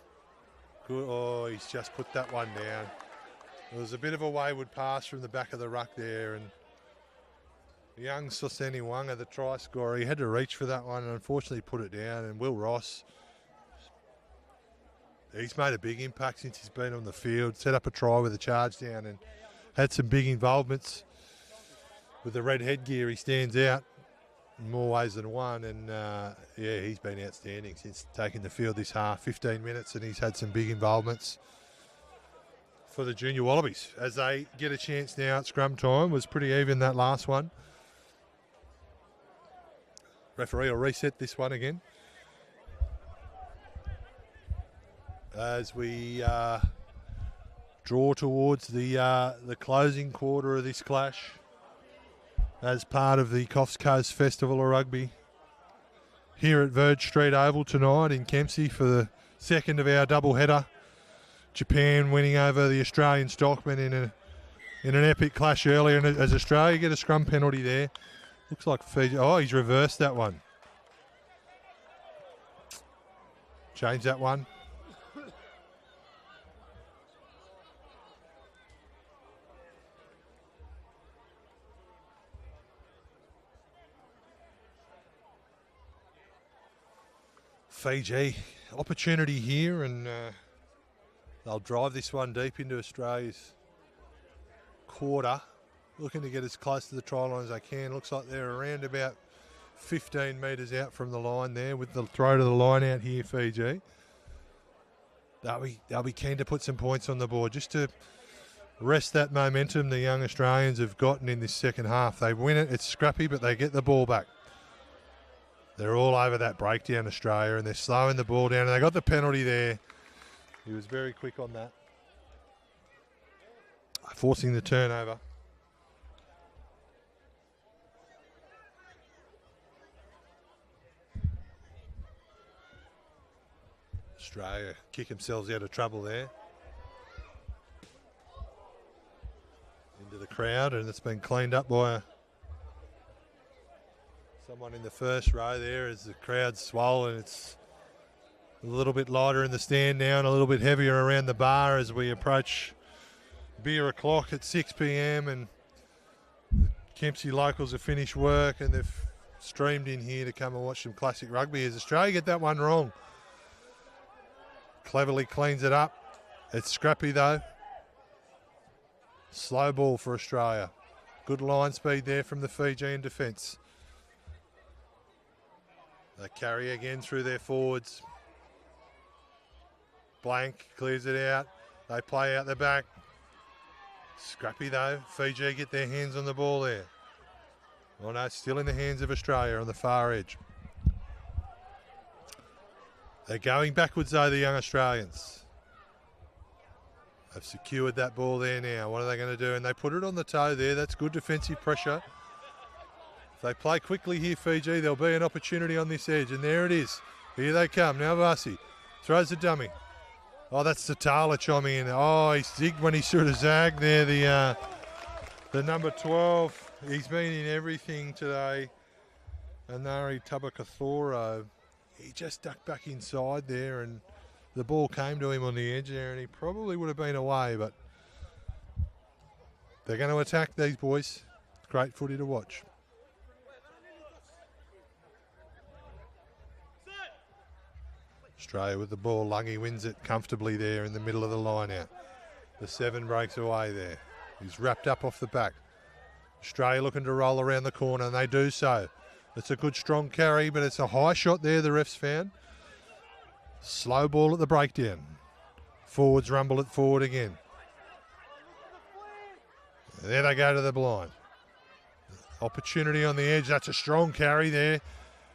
good. Oh, he's just put that one down. It was a bit of a wayward pass from the back of the ruck there, and young Soseni Wanga, the try scorer, he had to reach for that one and unfortunately put it down. And Will Ross, he's made a big impact since he's been on the field, set up a try with a charge down and had some big involvements. With the red headgear, he stands out in more ways than one, and yeah, he's been outstanding since taking the field this half. 15 minutes and he's had some big involvements for the junior Wallabies as they get a chance now at scrum time. Was pretty even that last one. Referee will reset this one again as we draw towards the closing quarter of this clash as part of the Coffs Coast Festival of Rugby here at Verge Street Oval tonight in Kempsey for the second of our double header. Japan winning over the Australian Stockmen in an epic clash earlier, and as Australia get a scrum penalty there. Looks like Fiji. Oh, he's reversed that one. Change that one. Fiji, opportunity here, and they'll drive this one deep into Australia's quarter, looking to get as close to the try line as they can. Looks like they're around about 15 metres out from the line there with the throw to the line out here, Fiji. They'll be keen to put some points on the board just to rest that momentum the young Australians have gotten in this second half. They win it, it's scrappy, but they get the ball back. They're all over that breakdown, Australia, and they're slowing the ball down, and they got the penalty there. He was very quick on that, forcing the turnover. Australia kick themselves out of trouble there. Into the crowd, and it's been cleaned up by someone in the first row there as the crowd's swollen. It's a little bit lighter in the stand now and a little bit heavier around the bar as we approach beer o'clock at 6 p.m. and the Kempsey locals have finished work and they've streamed in here to come and watch some classic rugby as Australia get that one wrong. Cleverly cleans it up. It's scrappy though. Slow ball for Australia. Good line speed there from the Fijian defence. They carry again through their forwards. Blank clears it out. They play out the back. Scrappy though. Fiji get their hands on the ball there. Oh no, still in the hands of Australia on the far edge. They're going backwards though, the young Australians. They've secured that ball there now. What are they going to do? And they put it on the toe there. That's good defensive pressure. If they play quickly here, Fiji, there'll be an opportunity on this edge. And there it is. Here they come. Now Vasi throws the dummy. Oh, that's Satala chiming in. Oh, he zigged when he sort of zagged there. The number 12. He's been in everything today. Anari Tabakathoro. He just ducked back inside there and the ball came to him on the edge there and he probably would have been away, but They're going to attack these boys. Great footy to watch. Australia with the ball. Lungy wins it comfortably there in the middle of the line out. The 7 breaks away there. He's wrapped up off the back. Australia looking to roll around the corner, and they do so. It's a good strong carry, but it's a high shot there the refs found. Slow ball at the breakdown. Forwards rumble it forward again. There they go to the blind. Opportunity on the edge. That's a strong carry there.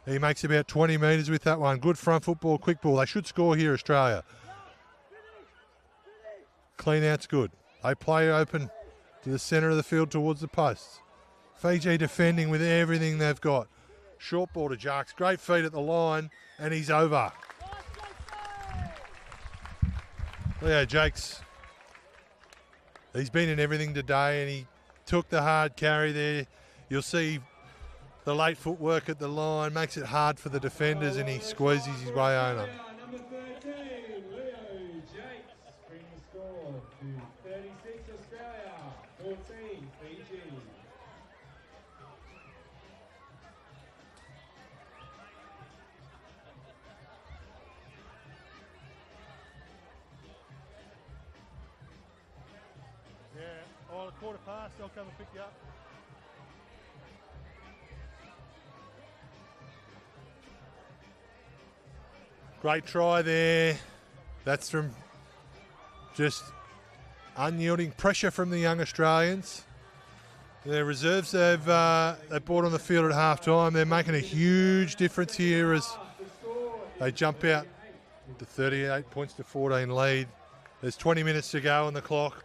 He makes about 20 metres with that one. Good front football, quick ball. They should score here, Australia. Clean out's good. They play open to the centre of the field towards the posts. Fiji defending with everything they've got. Short ball to Jarks. Great feet at the line, and he's over. Leo Jakes, he's been in everything today, and he took the hard carry there. You'll see the late footwork at the line makes it hard for the defenders, and he squeezes his way over. Number 13, Leo Jakes, bringing the score to 36 Australia, 14 Fiji. Yeah, a quarter past, I'll come and pick you up. Great try there. That's from just unyielding pressure from the young Australians. Their reserves they've brought on the field at half time. They're making a huge difference here as they jump out to 38 points to 14 lead. There's 20 minutes to go on the clock.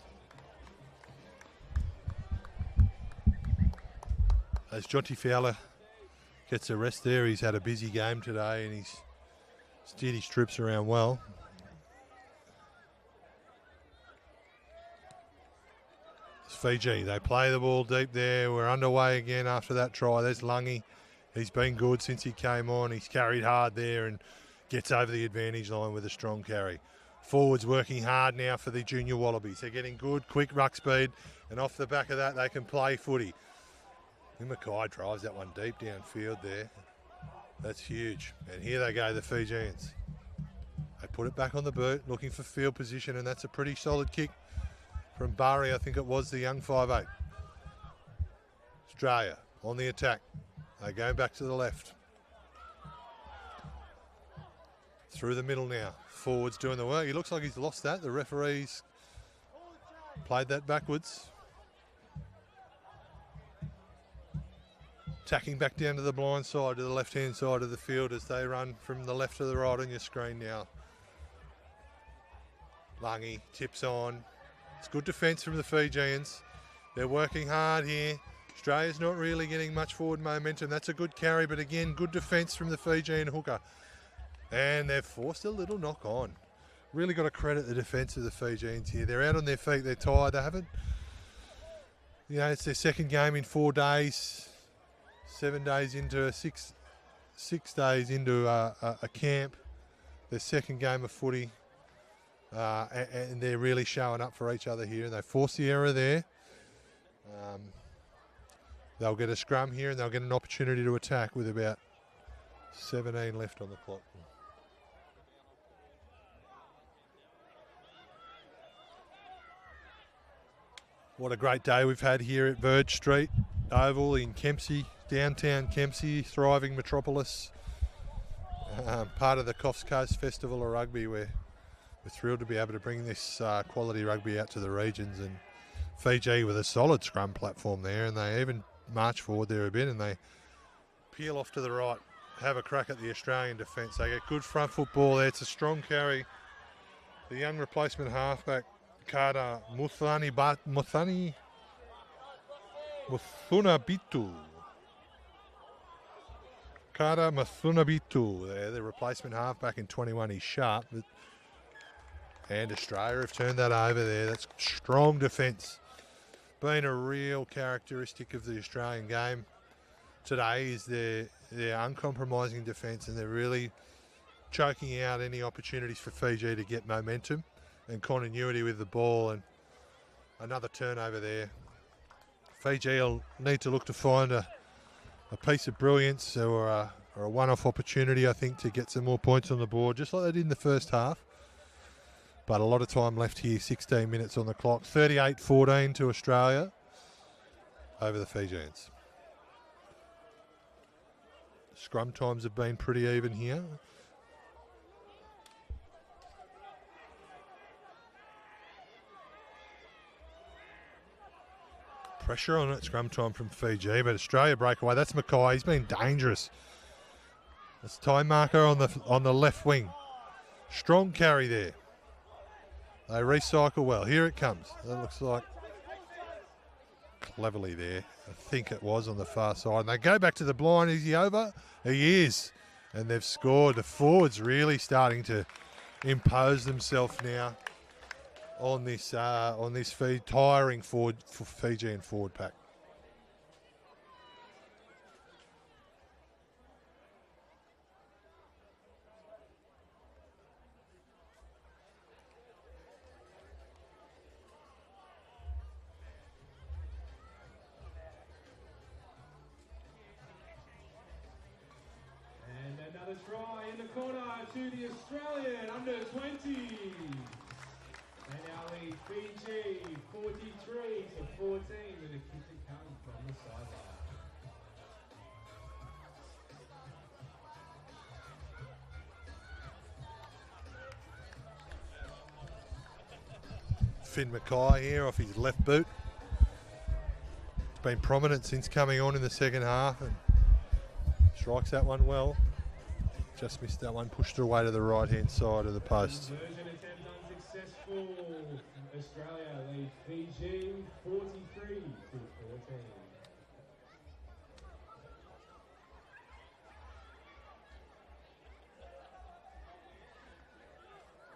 As Jonty Fowler gets a rest there, he's had a busy game today and he's steered his trips around well. It's Fiji. They play the ball deep there. We're underway again after that try. There's Lungy. He's been good since he came on. He's carried hard there and gets over the advantage line with a strong carry. Forwards working hard now for the junior Wallabies. They're getting good, quick ruck speed, and off the back of that, they can play footy. Mackay drives that one deep downfield there. That's huge. And here they go, the Fijians. They put it back on the boot, looking for field position, and that's a pretty solid kick from Bari, I think it was, the young 5'8". Australia on the attack. They go back to the left. Through the middle now. Forwards doing the work. He looks like he's lost that. The referees played that backwards. Tacking back down to the blind side, to the left-hand side of the field as they run from the left to the right on your screen now. Lungy tips on. It's good defence from the Fijians. They're working hard here. Australia's not really getting much forward momentum. That's a good carry, but again, good defence from the Fijian hooker. And they've forced a little knock on. Really got to credit the defence of the Fijians here. They're out on their feet. They're tired. They haven't, it's their second game in 4 days. 7 days into 6 days into a camp, their second game of footy, and they're really showing up for each other here. And they force the error there. They'll get a scrum here, and they'll get an opportunity to attack with about 17 left on the clock. What a great day we've had here at Verge Street Oval in Kempsey. Downtown Kempsey, thriving metropolis, part of the Coffs Coast Festival of Rugby. We're thrilled to be able to bring this quality rugby out to the regions, and Fiji with a solid scrum platform there, and they even march forward there a bit and they peel off to the right, have a crack at the Australian defence. They get good front football there. It's a strong carry. The young replacement halfback, Kada Muthunabitu. Kara Mathunabitu, the replacement halfback in 21. He's sharp. And Australia have turned that over there. That's strong defence. Been a real characteristic of the Australian game today is their uncompromising defence, and they're really choking out any opportunities for Fiji to get momentum and continuity with the ball. And another turnover there. Fiji will need to look to find a piece of brilliance or a one-off opportunity, I think, to get some more points on the board, just like they did in the first half. But a lot of time left here, 16 minutes on the clock. 38-14 to Australia over the Fijians. Scrum times have been pretty even here. Pressure on it, scrum time from Fiji, but Australia breakaway. That's Mackay. He's been dangerous. That's time marker on the left wing. Strong carry there. They recycle well. Here it comes. That looks like cleverly there. I think it was on the far side. And they go back to the blind. Is he over? He is. And they've scored. The forwards really starting to impose themselves now on this tiring Fijian forward pack. And another try in the corner to the Australian under 20s. And now lead Fiji 43-14 with a kick to come from the sideline. Finn Mackay here off his left boot. It's been prominent since coming on in the second half and strikes that one well. Just missed that one, pushed it away to the right-hand side of the post. Conversion attempt unsuccessful. Australia lead Fiji 43-14.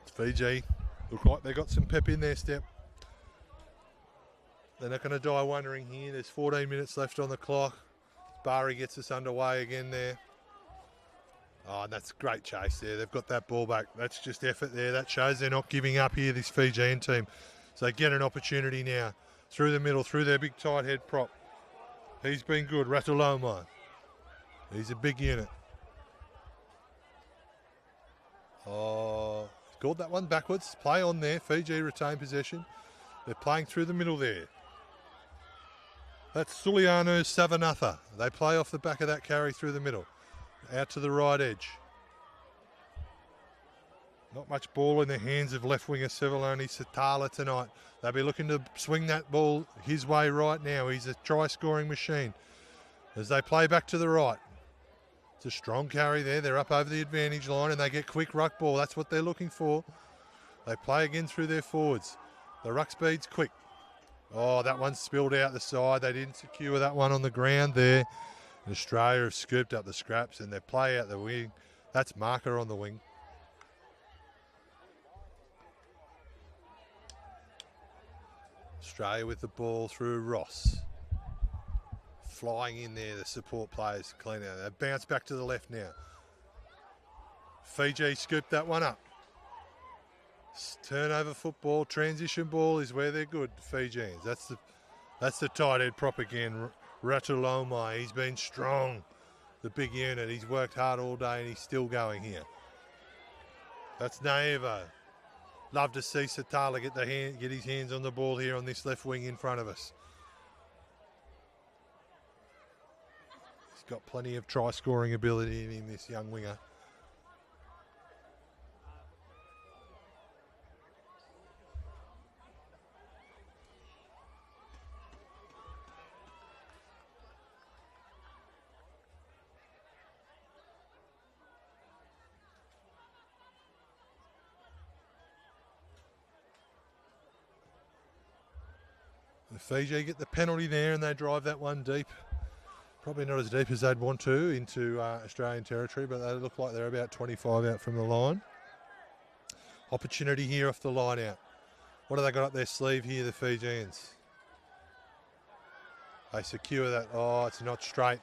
Fiji look like they got some pep in their step. They're not going to die wondering here. There's 14 minutes left on the clock. Bari gets us underway again there. Oh, and that's great chase there. They've got that ball back. That's just effort there. That shows they're not giving up here, this Fijian team. So they get an opportunity now. Through the middle, through their big tight head prop. He's been good, Ratulomai. He's a big unit. Oh, scored that one backwards. Play on there. Fiji retain possession. They're playing through the middle there. That's Suliano Savanatha. They play off the back of that carry through the middle. Out to the right edge. Not much ball in the hands of left winger Sevaloni Satala tonight. They'll be looking to swing that ball his way right now. He's a try-scoring machine. As they play back to the right. It's a strong carry there. They're up over the advantage line and they get quick ruck ball. That's what they're looking for. They play again through their forwards. The ruck speed's quick. Oh, that one spilled out the side. They didn't secure that one on the ground there. And Australia have scooped up the scraps and they play out the wing. That's marker on the wing. Australia with the ball through Ross. Flying in there, the support players clean out. They bounce back to the left now. Fiji scooped that one up. Turnover football, transition ball is where they're good, Fijians. That's the tight head prop again. Ratulomai, he's been strong. The big unit, he's worked hard all day and he's still going here. That's Naevo. Love to see Satala get his hands on the ball here on this left wing in front of us. He's got plenty of try-scoring ability in him, this young winger. Fiji get the penalty there and they drive that one deep. Probably not as deep as they'd want to into Australian territory, but they look like they're about 25 out from the line. Opportunity here off the line out. What have they got up their sleeve here, the Fijians? They secure that. Oh, it's not straight.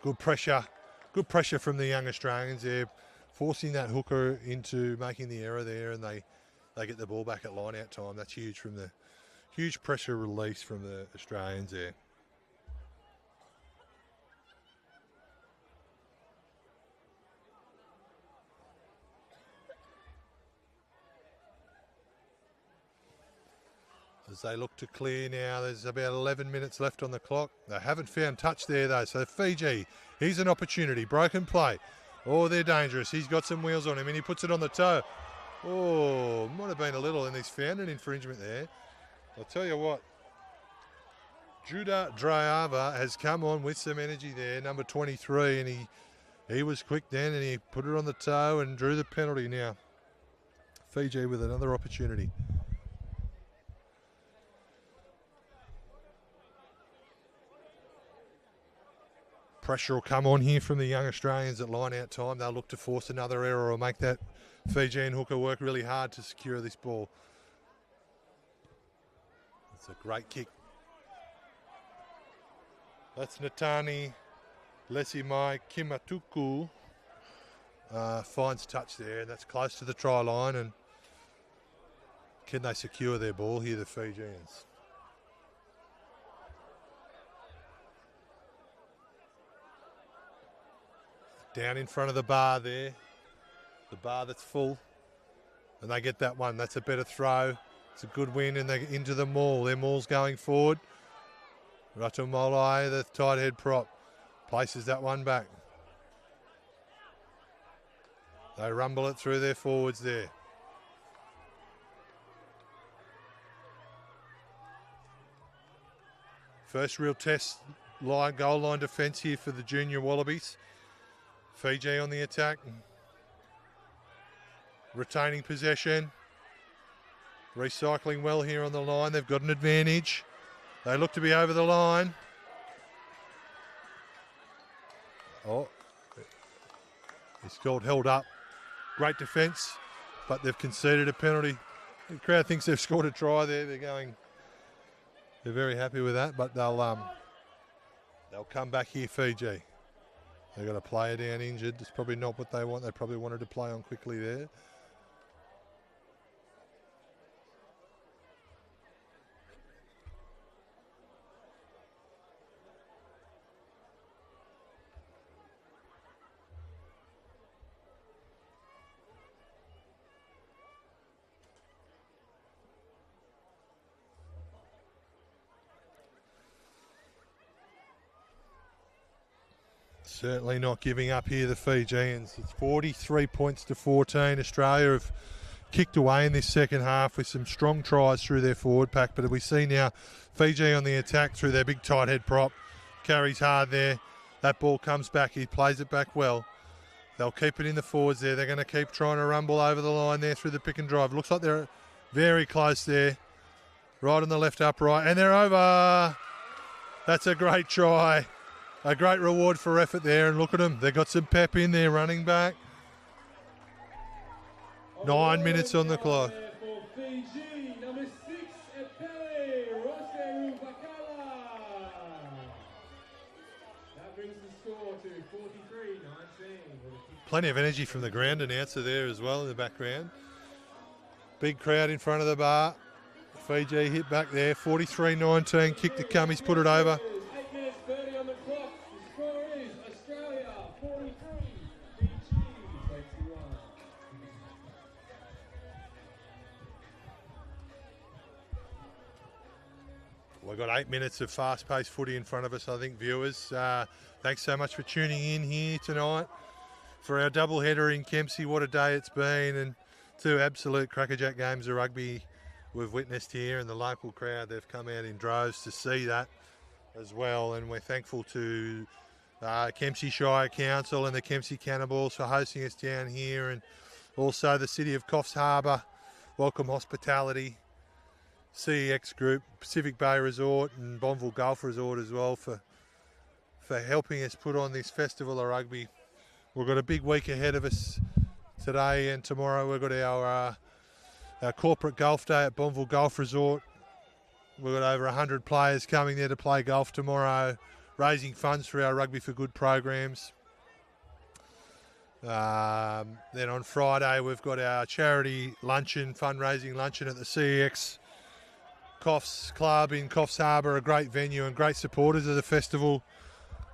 Good pressure. Good pressure from the young Australians. They're forcing that hooker into making the error there and they get the ball back at line out time. That's huge from the huge pressure release from the Australians there. As they look to clear now, there's about 11 minutes left on the clock. They haven't found touch there though, so Fiji, here's an opportunity, broken play. Oh, they're dangerous. He's got some wheels on him and he puts it on the toe. Oh, might have been a little, and he's found an infringement there. I'll tell you what, Judah Drayava has come on with some energy there, number 23, and he was quick then and he put it on the toe and drew the penalty now. Fiji with another opportunity. Pressure will come on here from the young Australians at line-out time. They'll look to force another error or make that Fijian hooker work really hard to secure this ball. It's a great kick. That's Natani Lesimai Kimatuku. Finds touch there, and that's close to the try line. And can they secure their ball here, the Fijians? Down in front of the bar there, the bar that's full, and they get that one. That's a better throw. It's a good win, and they're into the maul. Their maul's going forward. Ratumolai, the tight head prop, places that one back. They rumble it through their forwards there. First real test line, goal line defence here for the junior Wallabies. Fiji on the attack, retaining possession, recycling well here on the line. They've got an advantage. They look to be over the line. Oh, it's called held up. Great defence, but they've conceded a penalty. The crowd thinks they've scored a try there. They're very happy with that, but they'll come back here, Fiji. They've got a player down injured. It's probably not what they want. They probably wanted to play on quickly there. Certainly not giving up here, the Fijians. It's 43 points to 14. Australia have kicked away in this second half with some strong tries through their forward pack, but we see now Fiji on the attack through their big tight head prop. Carries hard there. That ball comes back. He plays it back well. They'll keep it in the forwards there. They're going to keep trying to rumble over the line there through the pick and drive. Looks like they're very close there. Right on the left upright, and they're over. That's a great try. A great reward for effort there, and look at them. They've got some pep in there running back. 9 minutes on the clock. For Fiji, number 6, Epele Roseru Bakala. That brings the score to 43-19. Plenty of energy from the ground announcer there as well in the background. Big crowd in front of the bar. Fiji hit back there, 43-19, kick to come, he's put it over. 8 minutes 30 on the clock. The score is Australia 43, Fiji 21. We've got 8 minutes of fast-paced footy in front of us, I think, viewers. Thanks so much for tuning in here tonight for our double-header in Kempsey. What a day it's been, and 2 absolute crackerjack games of rugby we've witnessed here, and the local crowd, they've come out in droves to see that as well, and we're thankful to Kempsey Shire Council and the Kempsey Cannibals for hosting us down here, and also the City of Coffs Harbour, Welcome Hospitality, CEX Group, Pacific Bay Resort and Bonville Golf Resort as well for helping us put on this festival of rugby. We've got a big week ahead of us today, and tomorrow we've got our corporate golf day at Bonville Golf Resort. We've got over 100 players coming there to play golf tomorrow, raising funds for our Rugby for Good programs. Then on Friday we've got our charity luncheon, fundraising luncheon at the CEX Coffs Club in Coffs Harbour, a great venue and great supporters of the festival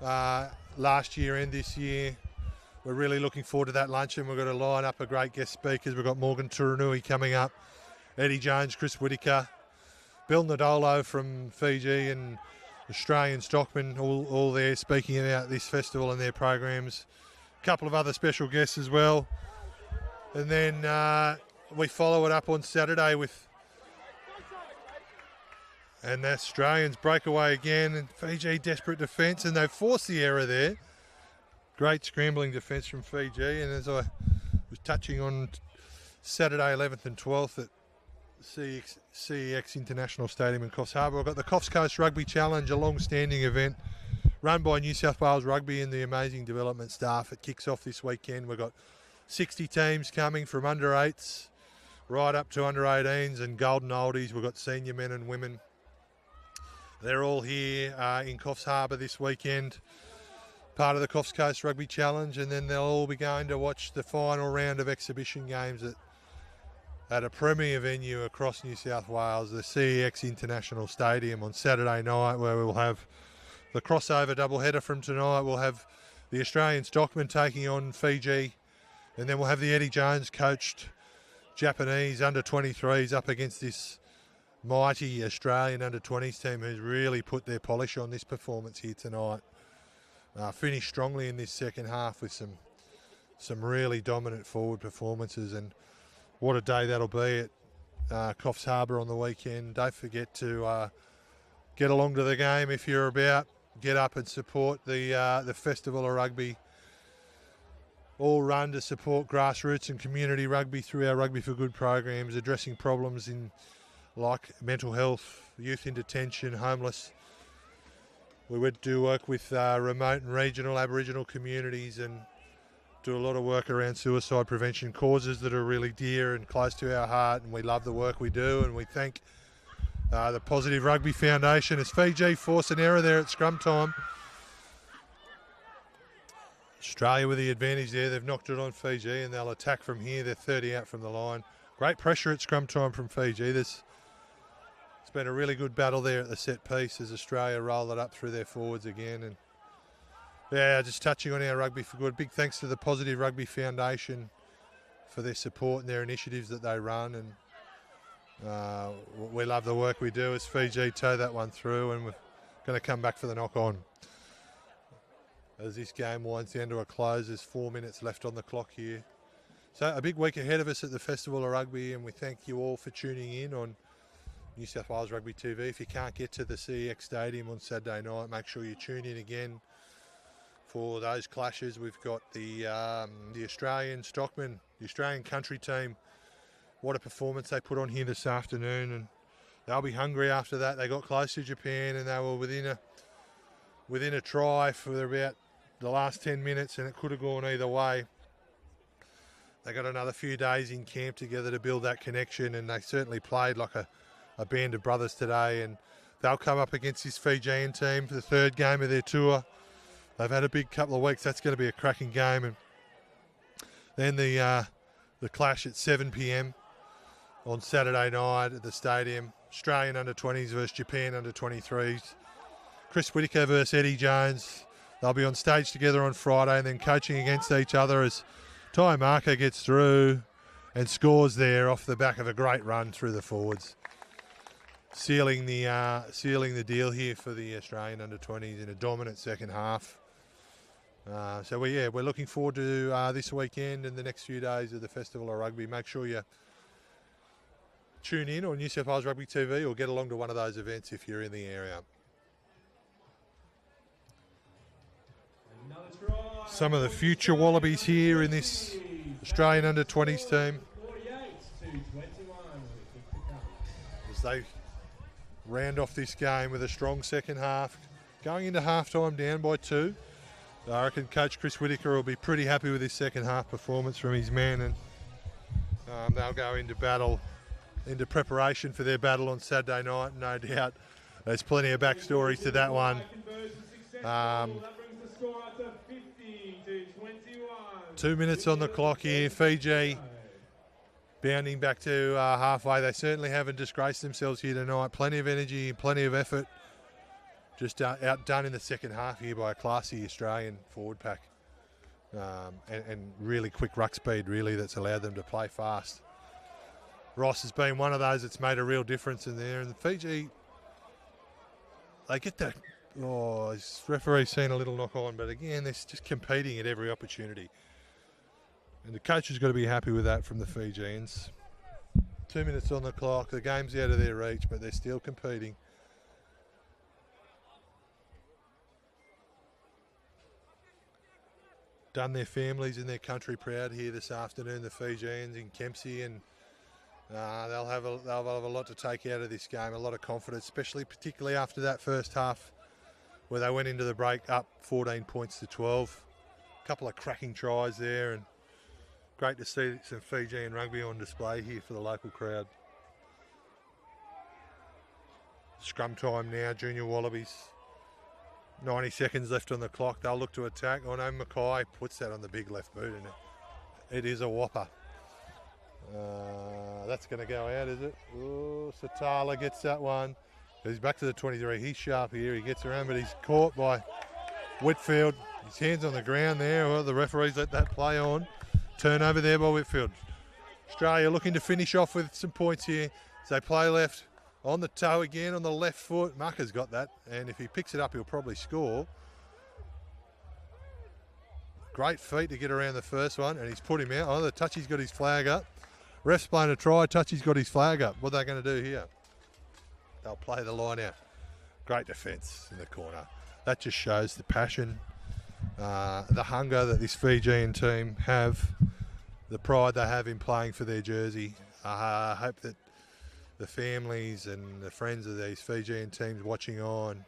last year and this year. We're really looking forward to that luncheon. We've got to line up a great guest speakers. We've got Morgan Turanui coming up, Eddie Jones, Chris Whitaker, Bill Nadolo from Fiji and Australian Stockman, all there speaking about this festival and their programs. A couple of other special guests as well. And then we follow it up on Saturday with and the Australians break away again, and Fiji desperate defence, and they've forced the error there. Great scrambling defence from Fiji, and as I was touching on Saturday 11th and 12th at CEX International Stadium in Coffs Harbour, I've got the Coffs Coast Rugby Challenge, a long-standing event run by New South Wales Rugby and the amazing development staff. It kicks off this weekend. We've got 60 teams coming from under 8s right up to under 18s and golden oldies. We've got senior men and women. They're all here in Coffs Harbour this weekend, part of the Coffs Coast Rugby Challenge, and then they'll all be going to watch the final round of exhibition games at a premier venue across New South Wales, the CEX International Stadium on Saturday night, where we'll have the crossover doubleheader from tonight. We'll have the Australian Stockman taking on Fiji, and then we'll have the Eddie Jones coached Japanese under-23s up against this mighty Australian under-20s team who's really put their polish on this performance here tonight. Finished strongly in this second half with some really dominant forward performances, and what a day that'll be at Coffs Harbour on the weekend. Don't forget to get along to the game if you're about. Get up and support the Festival of Rugby, all run to support grassroots and community rugby through our Rugby for Good programs, addressing problems in like mental health, youth in detention, homeless. We would do work with remote and regional Aboriginal communities and do a lot of work around suicide prevention, causes that are really dear and close to our heart, and we love the work we do, and we thank the Positive Rugby Foundation as Fiji force an error there at scrum time. Australia with the advantage there. They've knocked it on Fiji and they'll attack from here. They're 30 out from the line. Great pressure at scrum time from Fiji. It's been a really good battle there at the set piece as Australia roll it up through their forwards again. And yeah, just touching on our Rugby for Good. Big thanks to the Positive Rugby Foundation for their support and their initiatives that they run. And we love the work we do as Fiji toe that one through, and we're going to come back for the knock-on. As this game winds down to a close, there's 4 minutes left on the clock here. So a big week ahead of us at the Festival of Rugby, and we thank you all for tuning in on New South Wales Rugby TV. If you can't get to the CEX Stadium on Saturday night, make sure you tune in again for those clashes. We've got the Australian Stockman, the Australian country team. What a performance they put on here this afternoon, and they'll be hungry after that. They got close to Japan and they were within a try for about the last 10 minutes, and it could have gone either way. They got another few days in camp together to build that connection, and they certainly played like a band of brothers today, and they'll come up against this Fijian team for the third game of their tour. They've had a big couple of weeks. That's going to be a cracking game. And then the clash at 7 p.m. on Saturday night at the stadium. Australian under-20s versus Japan under-23s. Chris Whitaker versus Eddie Jones. They'll be on stage together on Friday and then coaching against each other as Ty Marker gets through and scores there off the back of a great run through the forwards. Sealing the deal here for the Australian under-20s in a dominant second half. So we're looking forward to this weekend and the next few days of the Festival of Rugby. Make sure you tune in on New South Wales Rugby TV or get along to one of those events if you're in the area. Some of the future Wallabies here in this Australian under-20s team as they round off this game with a strong second half. Going into half-time down by 2. I reckon Coach Chris Whitaker will be pretty happy with his second half performance from his men, and they'll go into preparation for their battle on Saturday night. No doubt there's plenty of backstory to that one. 2 minutes on the clock here. Fiji bounding back to halfway. They certainly haven't disgraced themselves here tonight. Plenty of energy, plenty of effort. Just outdone in the second half here by a classy Australian forward pack. And really quick ruck speed, really, that's allowed them to play fast. Ross has been one of those that's made a real difference in there. And Fiji, they get that. Oh, his referee's seen a little knock on, but again, they're just competing at every opportunity. And the coach has got to be happy with that from the Fijians. 2 minutes on the clock, the game's out of their reach, but they're still competing. Done their families and their country proud here this afternoon, the Fijians in Kempsey, and they'll have a lot to take out of this game, a lot of confidence, particularly after that first half where they went into the break up 14 points to 12. A couple of cracking tries there, and great to see some Fijian rugby on display here for the local crowd. Scrum time now, Junior Wallabies. 90 seconds left on the clock. They'll look to attack. Oh no, Mackay puts that on the big left boot, and it is a whopper. That's going to go out, is it? Oh, Satala gets that one. He's back to the 23. He's sharp here. He gets around, but he's caught by Whitfield. His hands on the ground there. Well, the referees let that play on. Turnover there by Whitfield. Australia looking to finish off with some points here as they play left. On the toe again, on the left foot. Mucker's got that, and if he picks it up, he'll probably score. Great feet to get around the first one, and he's put him out. Oh, the Touchy's got his flag up. Ref's playing a try. Touchy's got his flag up. What are they going to do here? They'll play the line out. Great defence in the corner. That just shows the passion, the hunger that this Fijian team have, the pride they have in playing for their jersey. I hope that the families and the friends of these Fijian teams watching on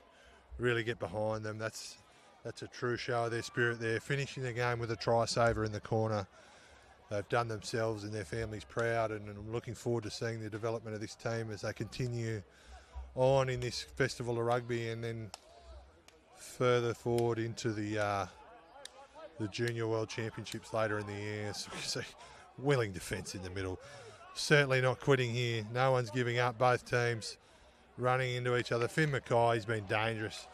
really get behind them. That's a true show of their spirit there. Finishing the game with a try saver in the corner. They've done themselves and their families proud, and I'm looking forward to seeing the development of this team as they continue on in this festival of rugby, and then further forward into the Junior World Championships later in the year. So you see willing defence in the middle. Certainly not quitting here. No one's giving up. Both teams running into each other. Finn Mackay's been dangerous.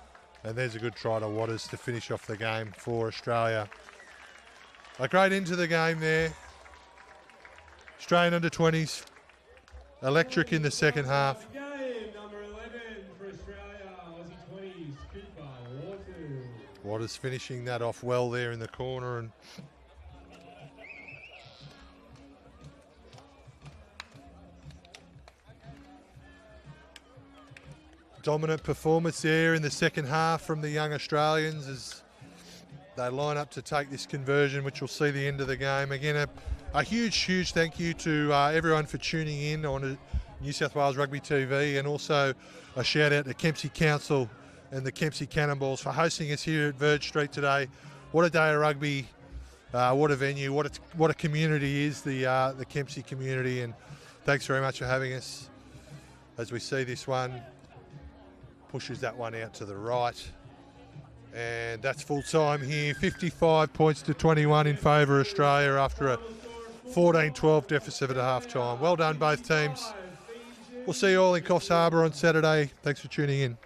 And there's a good try to Waters to finish off the game for Australia. A great end to the game there. Australian under-20s. Electric in the second half. Game number 11 for Australia, Aussie 20s, Cooper Waters. Waters finishing that off well there in the corner, and dominant performance there in the second half from the young Australians as they line up to take this conversion, which will see the end of the game. Again, a huge thank you to everyone for tuning in on New South Wales Rugby TV, and also a shout out to Kempsey Council and the Kempsey Cannonballs for hosting us here at Verge Street today. What a day of rugby, what a venue, what a community is the Kempsey community, and thanks very much for having us as we see this one. Pushes that one out to the right, and that's full time here. 55 points to 21 in favour of Australia after a 14-12 deficit at half time. Well done both teams. We'll see you all in Coffs Harbour on Saturday. Thanks for tuning in.